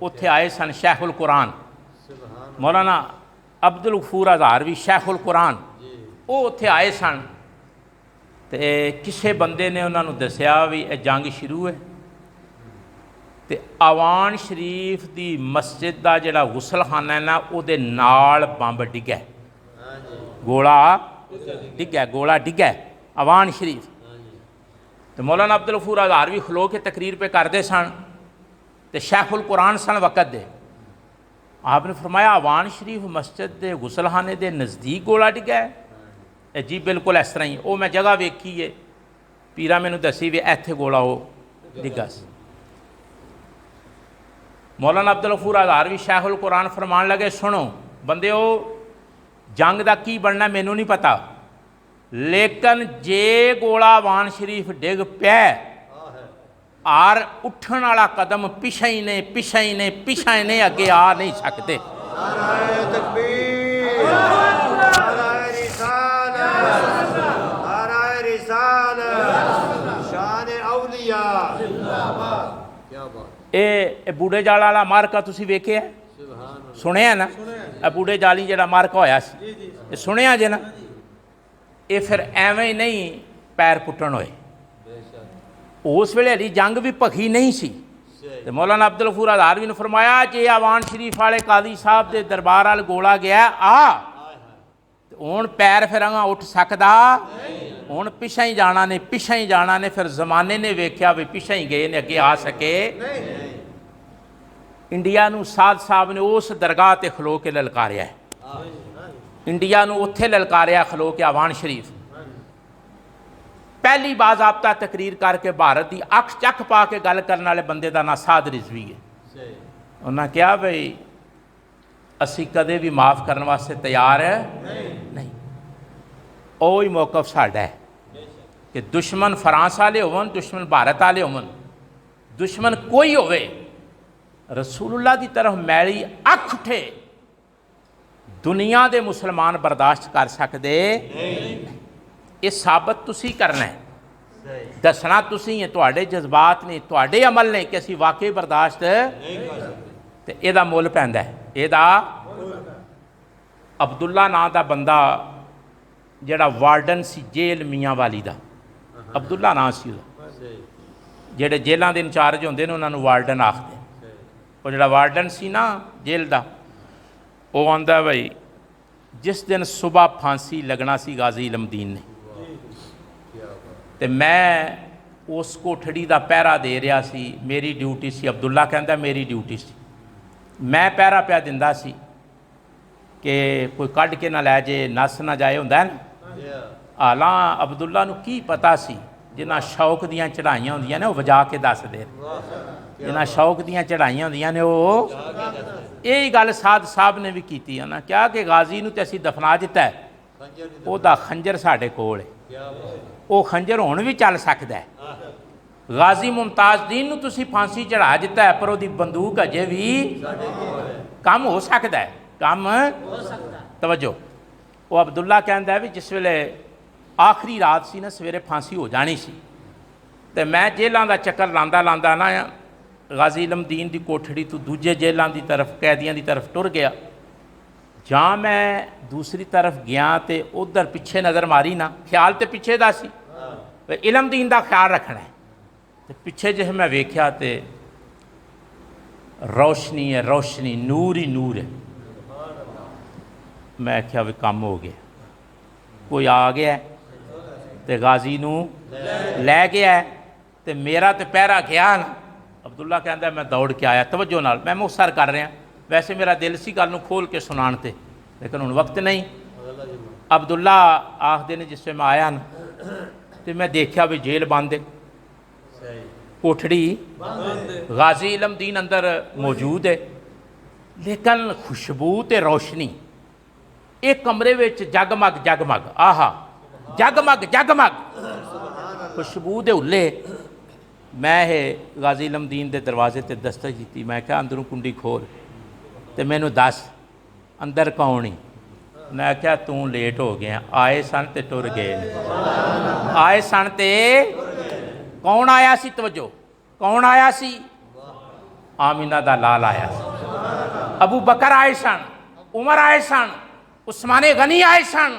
ਉੱਥੇ ਆਏ ਸਨ। ਸ਼ੈਖੁਲ ਕੁਰਾਨ ਮੌਲਾਨਾ ਅਬਦੁਲ ਗਫੂਰ ਹਜ਼ਾਰਵੀ ਸ਼ੈਖੁਲ ਕੁਰਾਨ, ਉਹ ਉੱਥੇ ਆਏ ਸਨ। ਤੇ ਕਿਸੇ ਬੰਦੇ ਨੇ ਉਹਨਾਂ ਨੂੰ ਦੱਸਿਆ ਵੀ ਇਹ ਜੰਗ ਸ਼ੁਰੂ ਹੈ, ਤੇ ਆਵਾਨ ਸ਼ਰੀਫ ਦੀ ਮਸਜਿਦ ਦਾ ਜਿਹੜਾ ਗੁਸਲਖਾਨਾ ਹੈ ਨਾ, ਉਹਦੇ ਨਾਲ ਬੰਬ ਡਿੱਗਾ, ਗੋਲਾ ਡਿੱਗਾ ਆਵਾਨ ਸ਼ਰੀਫ। تو مولانا عبد الغفور ہزاروی کھلو کے تقریر پہ کرتے سن تو شیخ القرآن سن وقت دے آپ نے فرمایا آوان شریف مسجد دے غسل خانے دے نزدیک گولا ڈگا ہے جی بالکل اس طرح ہی وہ میں جگہ ویکھی ہے پیرا مینوں دسی بھی ایتھے گولا وہ ڈگا سی مولانا عبد الغفور ہزاروی شیخ القرآن فرمان لگے سنو بندے ہو جنگ دا کی بننا مینوں نہیں پتا لیکن جے گولا آوان شریف ڈگ پیا اور اٹھن والا قدم پیچھے ہی نے اگے آ نہیں سکتے نعرہ تکبیر نعرہ رسالت شان اولیاء کیا بات اے بوڑھے جال والا مارکا تسی ویکھیا سنیا نا بوڑھے جالی جڑا مارکا ہویا سی سنیا جے نا یہ پھر ایویں ہی نہیں پیر پٹن ہوئے اس ویلے علی جنگ بھی پکھی نہیں سی تو مولانا عبد الغفور ہزاروی نے فرمایا جی آوان شریف والے قاضی صاحب دے دربار وال گولا گیا ہوں پیر پھر اٹھ سکدا ہوں پیچھے ہی جانا نے پھر زمانے نے ویکھیا بھی پیچھے ہی گئے نے اگے آ سکے انڈیا نو سعد صاحب نے اس درگاہ تے کھلو کے للکاریا ہے انڈیا نو اتھے للکاریا کھلو کے آوان شریف پہلی باضابطہ تقریر کر کے بھارت دی اکھ چک پا کے گل کرنے والے بندے دا نا سعد رضوی ہے انہاں کہا بھئی اسی کدے بھی معاف کرنے واسطے تیار ہے نہیں اوہی موقف ساڈا ہے کہ دشمن فرانس والے ہون دشمن بھارت والے ہون دشمن کوئی ہوئے رسول اللہ دی طرف میلی اکھ اٹھے دنیا دے مسلمان برداشت کر سکتے یہ ثابت تسی کرنا ہے دسنا تسی ہیں تواڈے جذبات نے تواڈے عمل نے کہ اسی واقعی برداشت تے اے دا مول پیندا ہے اے دا عبداللہ نا دا بندہ جڑا وارڈن سی جیل میاں والی دا عبداللہ نا سی جڑے جیلاں دے انچارج ہوندے نے انہاں نوں وارڈن آکھدے وہ جڑا وارڈن سی نا جیل دا وہ آندا بھائی جس دن صبح پھانسی لگنا سی غازی علم دین نے تے میں ਉਸ ਕੋਠੜੀ ਦਾ ਪਹਿਰਾ ਦੇ ਰਿਹਾ ਸੀ। ਮੇਰੀ ਡਿਊਟੀ ਸੀ, ਅਬਦੁੱਲਾ ਕਹਿੰਦਾ ਮੇਰੀ ਡਿਊਟੀ ਸੀ, ਮੈਂ ਪਹਿਰਾ ਪਿਆ ਦਿੰਦਾ ਸੀ ਕਿ ਕੋਈ ਕੱਢ ਕੇ ਨਾ ਲੈ ਜੇ, ਨੱਸ ਨਾ ਜਾਏ, ਹੁੰਦਾ ਨਾ। ਹਾਲਾਂ ਅਬਦੁੱਲਾ ਨੂੰ ਕੀ ਪਤਾ ਸੀ ਜਿਨ੍ਹਾਂ ਸ਼ੌਕ ਦੀਆਂ ਚੜ੍ਹਾਈਆਂ ਹੁੰਦੀਆਂ ਨੇ ਉਹ ਵਜਾ ਕੇ ਦੱਸਦੇ, ਜਿਨ੍ਹਾਂ ਸ਼ੌਕ ਦੀਆਂ ਚੜ੍ਹਾਈਆਂ ਹੁੰਦੀਆਂ ਨੇ ਉਹ। ਇਹੀ ਗੱਲ ਸਾਧ ਸਾਹਿਬ ਨੇ ਵੀ ਕੀਤੀ ਹੈ ਨਾ, ਕਿਹਾ ਕਿ ਗਾਜ਼ੀ ਨੂੰ ਤੇ ਅਸੀਂ ਦਫਨਾ ਦਿੱਤਾ ਹੈ, ਉਹਦਾ ਖੰਜਰ ਸਾਡੇ ਕੋਲ ਹੈ, ਉਹ ਖੰਜਰ ਹੁਣ ਵੀ ਚੱਲ ਸਕਦਾ ਹੈ। ਗਾਜ਼ੀ ਮੁਮਤਾਜ਼ ਦੀਨ ਨੂੰ ਤੁਸੀਂ ਫਾਂਸੀ ਚੜ੍ਹਾ ਦਿੱਤਾ ਹੈ, ਪਰ ਉਹਦੀ ਬੰਦੂਕ ਅਜੇ ਵੀ ਕੰਮ ਹੋ ਸਕਦਾ ਹੈ, ਕੰਮ ਹੋ ਸਕਦਾ। ਤਵੱਜੋ, ਉਹ ਅਬਦੁੱਲਾ ਕਹਿੰਦਾ ਵੀ ਜਿਸ ਵੇਲੇ ਆਖਰੀ ਰਾਤ ਸੀ ਨਾ, ਸਵੇਰੇ ਫਾਂਸੀ ਹੋ ਜਾਣੀ ਸੀ, ਤੇ ਮੈਂ ਜੇਲ੍ਹਾਂ ਦਾ ਚੱਕਰ ਲਾਂਦਾ ਲਾਂਦਾ ਨਾ ਗਾਜ਼ੀ ਇਲਮ ਦੀਨ ਦੀ ਕੋਠੜੀ ਤੋਂ ਦੂਜੇ ਜੇਲ੍ਹਾਂ ਦੀ ਤਰਫ, ਕੈਦੀਆਂ ਦੀ ਤਰਫ ਟੁਰ ਗਿਆ। ਜਾਂ ਮੈਂ ਦੂਸਰੀ ਤਰਫ ਗਿਆ ਤੇ ਉਧਰ ਪਿੱਛੇ ਨਜ਼ਰ ਮਾਰੀ ਨਾ, ਖਿਆਲ ਤੇ ਪਿੱਛੇ ਦਾ ਸੀ, ਇਲਮ ਦੀਨ ਦਾ ਖਿਆਲ ਰੱਖਣਾ ਹੈ, ਤੇ ਪਿੱਛੇ ਜੇ ਮੈਂ ਵੇਖਿਆ ਤੇ ਰੌਸ਼ਨੀ ਹੈ, ਰੌਸ਼ਨੀ, ਨੂਰ ਹੀ ਨੂਰ ਹੈ। ਮੈਂ ਆਖਿਆ ਵੀ ਕੰਮ ਹੋ ਗਿਆ, ਕੋਈ ਆ ਗਿਆ ਤੇ ਗਾਜ਼ੀ ਨੂੰ ਲੈ ਗਿਆ, ਤੇ ਮੇਰਾ ਤੇ ਪਹਿਰਾ ਗਿਆ ਨਾ। ਅਬਦੁੱਲਾ ਕਹਿੰਦਾ ਮੈਂ ਦੌੜ ਕੇ ਆਇਆ। ਤਵੱਜੋ ਨਾਲ ਮੈਂ ਮੁਖਤਸਰ ਕਰ ਰਿਹਾ, ਵੈਸੇ ਮੇਰਾ ਦਿਲ ਸੀ ਗੱਲ ਨੂੰ ਖੋਲ ਕੇ ਸੁਣਾਉਣ ਤੇ, ਲੇਕਿਨ ਹੁਣ ਵਕਤ ਨਹੀਂ। ਅਬਦੁੱਲਾ ਆਖਦੇ ਨੇ ਜਿਸ ਵੇਲੇ ਮੈਂ ਆਇਆ ਨਾ ਤੇ ਮੈਂ ਦੇਖਿਆ ਵੀ ਜੇਲ੍ਹ ਬੰਦ ਹੈ, ਕੋਠੜੀ ਗਾਜ਼ੀ ਇਲਮ ਦੀਨ ਅੰਦਰ ਮੌਜੂਦ ਹੈ, ਲੇਕਿਨ ਖੁਸ਼ਬੂ ਤੇ ਰੌਸ਼ਨੀ ਇਹ ਕਮਰੇ ਵਿੱਚ ਜਗਮਗ ਜਗਮਗ, ਆਹਾ ਜਗਮਗ ਜਗਮਗ ਖੁਸ਼ਬੂ ਦੇ ਹੁੱਲੇ। ਮੈਂ ਇਹ ਗਾਜ਼ੀ ਇਲਮ ਦੀਨ ਦੇ ਦਰਵਾਜ਼ੇ ਤੇ ਦਸਤਕ ਕੀਤੀ, ਮੈਂ ਕਿਹਾ ਅੰਦਰੋਂ ਕੁੰਡੀ ਖੋਲ ਤੇ ਮੈਨੂੰ ਦੱਸ ਅੰਦਰ ਕੌਣ ਹੀ। ਮੈਂ ਕਿਹਾ ਤੂੰ ਲੇਟ ਹੋ ਗਿਆ, ਆਏ ਸਨ ਤੇ ਟੁਰ ਗਏ ਨੇ, ਆਏ ਸਨ ਤੇ ਕੌਣ ਆਇਆ ਸੀ? ਤਵੱਜੋ, ਕੌਣ ਆਇਆ ਸੀ? ਆਮੀਨਾ ਦਾ ਲਾਲ ਆਇਆ ਸੀ, ਅਬੂ ਬਕਰ ਆਏ ਸਨ, ਉਮਰ ਆਏ ਸਨ, ਉਸਮਾਨੇ ਗਨੀ ਆਏ ਸਨ,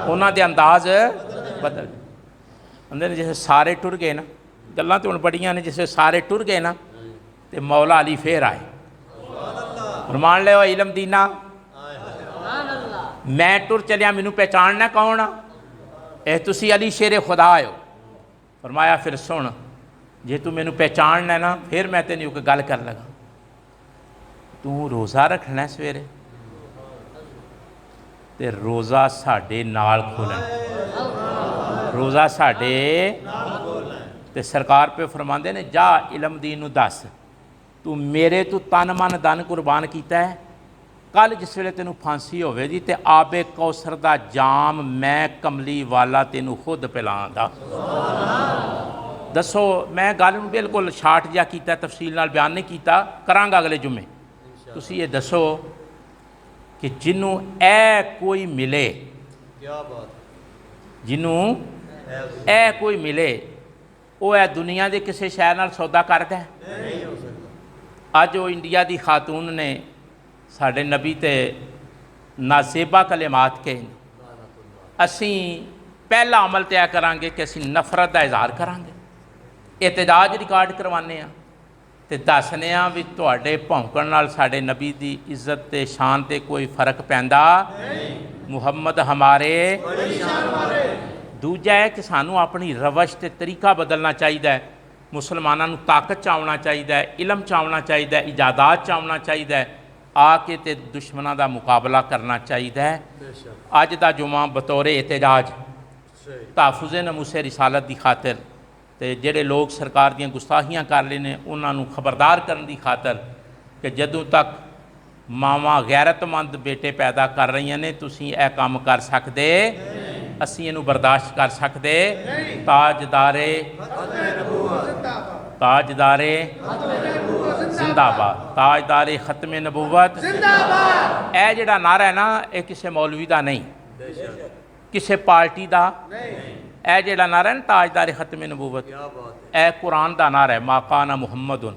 ਉਹਨਾਂ ਦੇ ਅੰਦਾਜ਼ ਬਦਲ ਹੁੰਦੇ ਨੇ। ਜਿਵੇਂ ਸਾਰੇ ਟੁਰ ਗਏ ਨਾ, ਗੱਲਾਂ ਤਾਂ ਹੁਣ ਬੜੀਆਂ ਨੇ, ਜਿਵੇਂ ਸਾਰੇ ਟੁਰ ਗਏ ਨਾ ਤੇ ਮੌਲਾ ਅਲੀ ਫੇਰ ਆਏ। ਹੁਣ ਮੰਨ ਲਿਓ ਇਲਮ ਦੀਨਾ, ਮੈਂ ਟੁਰ ਚਲਿਆ, ਮੈਨੂੰ ਪਹਿਚਾਣਨਾ ਕੌਣ ਆ? ਇਹ ਤੁਸੀਂ ਅਲੀ ਸ਼ੇਰੇ ਖੁਦਾ ਹੋ। ਫਰਮਾਇਆ ਫਿਰ ਸੁਣ, ਜੇ ਤੂੰ ਮੈਨੂੰ ਪਹਿਚਾਣਨਾ ਨਾ ਫਿਰ ਮੈਂ ਤੈਨੂੰ ਇੱਕ ਗੱਲ ਕਰ ਲਗਾ। ਤੂੰ ਰੋਜ਼ਾ ਰੱਖਣਾ ਸਵੇਰੇ ਤੇ ਰੋਜ਼ਾ ਸਾਡੇ ਨਾਲ ਖੋਲ੍ਹਣਾ, ਰੋਜ਼ਾ ਸਾਡੇ ਤੇ ਸਰਕਾਰ ਪੇ ਫਰਮਾਉਂਦੇ ਨੇ ਜਾ ਇਲਮ ਦੀਨ ਨੂੰ ਦੱਸ, ਤੂੰ ਮੇਰੇ ਤੋਂ ਤਨ ਮਨ ਧਨ ਕੁਰਬਾਨ ਕੀਤਾ ਹੈ, ਕੱਲ੍ਹ ਜਿਸ ਵੇਲੇ ਤੈਨੂੰ ਫਾਂਸੀ ਹੋਵੇਗੀ ਤੇ ਆਬੇ ਕੌਸਰ ਦਾ ਜਾਮ ਮੈਂ ਕਮਲੀ ਵਾਲਾ ਤੈਨੂੰ ਖੁਦ ਪਿਲਾਉਂਦਾ। ਦੱਸੋ, ਮੈਂ ਗੱਲ ਨੂੰ ਬਿਲਕੁਲ ਸ਼ਾਰਟ ਜਿਹਾ ਕੀਤਾ, ਤਫਸੀਲ ਨਾਲ ਬਿਆਨ ਨਹੀਂ ਕੀਤਾ, ਕਰਾਂਗਾ ਅਗਲੇ ਜੁਮੇ। ਤੁਸੀਂ ਇਹ ਦੱਸੋ ਕਿ ਜਿਹਨੂੰ ਇਹ ਕੋਈ ਮਿਲੇ, کیا بات ਜਿਹਨੂੰ ਇਹ ਕੋਈ ਮਿਲੇ, ਉਹ ਇਹ ਦੁਨੀਆ ਦੇ ਕਿਸੇ ਸ਼ਹਿਰ ਨਾਲ ਸੌਦਾ ਕਰਦਾ ਹੈ? نہیں ہو سکتا ਅੱਜ ਉਹ ਇੰਡੀਆ ਦੀ ਖਾਤੂਨ ਨੇ ਸਾਡੇ ਨਬੀ ਤੇ ਨਾਜ਼ੇਬਾ ਕਲਿਮਾਤ ਕਹੇ। ਅਸੀਂ ਪਹਿਲਾ ਅਮਲ ਤਿਆ ਕਰਾਂਗੇ ਕਿ ਅਸੀਂ ਨਫ਼ਰਤ ਦਾ ਇਜ਼ਹਾਰ ਕਰਾਂਗੇ, ਇਤਜਾਜ ਰਿਕਾਰਡ ਕਰਵਾਉਂਦੇ ਹਾਂ ਤੇ ਦੱਸਦੇ ਹਾਂ ਵੀ ਤੁਹਾਡੇ ਭੌਂਕਣ ਨਾਲ ਸਾਡੇ ਨਬੀ ਦੀ ਇੱਜ਼ਤ ਤੇ ਸ਼ਾਨ ਤੇ ਕੋਈ ਫਰਕ ਪੈਂਦਾ ਨਹੀਂ। ਮੁਹੰਮਦ ਹਮਾਰੇ ਦੂਜਾ ਹੈ ਕਿ ਸਾਨੂੰ ਆਪਣੀ ਰਵਸ਼ ਤੇ ਤਰੀਕਾ ਬਦਲਣਾ ਚਾਹੀਦਾ ਹੈ। ਮੁਸਲਮਾਨਾਂ ਨੂੰ ਤਾਕਤ 'ਚ ਆਉਣਾ ਚਾਹੀਦਾ ਹੈ, ਇਲਮ 'ਚ ਆਉਣਾ ਚਾਹੀਦਾ ਹੈ, ਇਜਾਦਾਤ 'ਚ ਆਉਣਾ ਚਾਹੀਦਾ ਹੈ, ਆ ਕੇ ਤੇ ਦੁਸ਼ਮਣਾਂ ਦਾ ਮੁਕਾਬਲਾ ਕਰਨਾ ਚਾਹੀਦਾ ਹੈ। ਅੱਜ ਦਾ ਜੁਮਾ ਬਤੌਰ ਇਤਜਾਜ ਤਹਫੁਜ਼ ਨਮੂਸੇ ਰਿਸਾਲਤ ਦੀ ਖਾਤਰ ਤੇ ਜਿਹੜੇ ਲੋਕ ਸਰਕਾਰ ਦੀਆਂ ਗੁਸਤਾਖੀਆਂ ਕਰ ਰਹੇ ਨੇ ਉਹਨਾਂ ਨੂੰ ਖਬਰਦਾਰ ਕਰਨ ਦੀ ਖਾਤਰ ਕਿ ਜਦੋਂ ਤੱਕ ਮਾਵਾਂ ਗੈਰਤਮੰਦ ਬੇਟੇ ਪੈਦਾ ਕਰ ਰਹੀਆਂ ਨੇ ਤੁਸੀਂ ਇਹ ਕੰਮ ਕਰ ਸਕਦੇ, ਅਸੀਂ ਇਹਨੂੰ ਬਰਦਾਸ਼ਤ ਕਰ ਸਕਦੇ। ਤਾਜਦਾਰੇ ਜ਼ਿੰਦਾਬਾਦ, ਤਾਜਦਾਰੇ ਖਤਮ ਨਬੂਵਤ ਜ਼ਿੰਦਾਬਾਦ। ਇਹ ਜਿਹੜਾ ਨਾਰਾ ਹੈ ਨਾ, ਇਹ ਕਿਸੇ ਮੌਲਵੀ ਦਾ ਨਹੀਂ, ਕਿਸੇ ਪਾਰਟੀ ਦਾ। ਇਹ ਜਿਹੜਾ ਨਾਰਾ ਹੈ ਨਾ, ਤਾਜਦਾਰੇ ਖਤਮ ਨਬੂਵਤ, ਇਹ ਕੁਰਾਨ ਦਾ ਨਾਰਾ ਹੈ। ਮਾਕਾਨਾ ਮੁਹੰਮਦੁਨ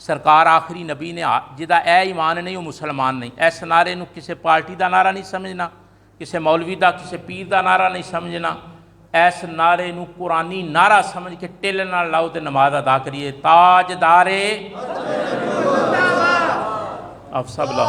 ਸਰਕਾਰ ਆਖਰੀ ਨਬੀ ਨੇ, ਜਿਹਦਾ ਇਹ ਈਮਾਨ ਨਹੀਂ ਉਹ ਮੁਸਲਮਾਨ ਨਹੀਂ। ਇਸ ਨਾਰੇ ਨੂੰ ਕਿਸੇ ਪਾਰਟੀ ਦਾ ਨਾਰਾ ਨਹੀਂ ਸਮਝਣਾ, ਕਿਸੇ ਮੌਲਵੀ ਦਾ, ਕਿਸੇ ਪੀਰ ਦਾ ਨਾਰਾ ਨਹੀਂ ਸਮਝਣਾ। ਇਸ ਨਾਰੇ ਨੂੰ ਕੁਰਾਨੀ ਨਾਰਾ ਸਮਝ ਕੇ ਟਿੱਲ ਨਾਲ ਲਾਓ ਤੇ ਨਮਾਜ਼ ਅਦਾ ਕਰੀਏ। ਤਾਜਦਾਰੇ ਆਪ ਸਭ ਲਾਓ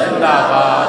ਜ਼ਿੰਦਾਬਾਦ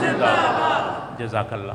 ਜ਼ਿੰਦਾਬਾਦ। ਜਜ਼ਾਕ ਅੱਲਾ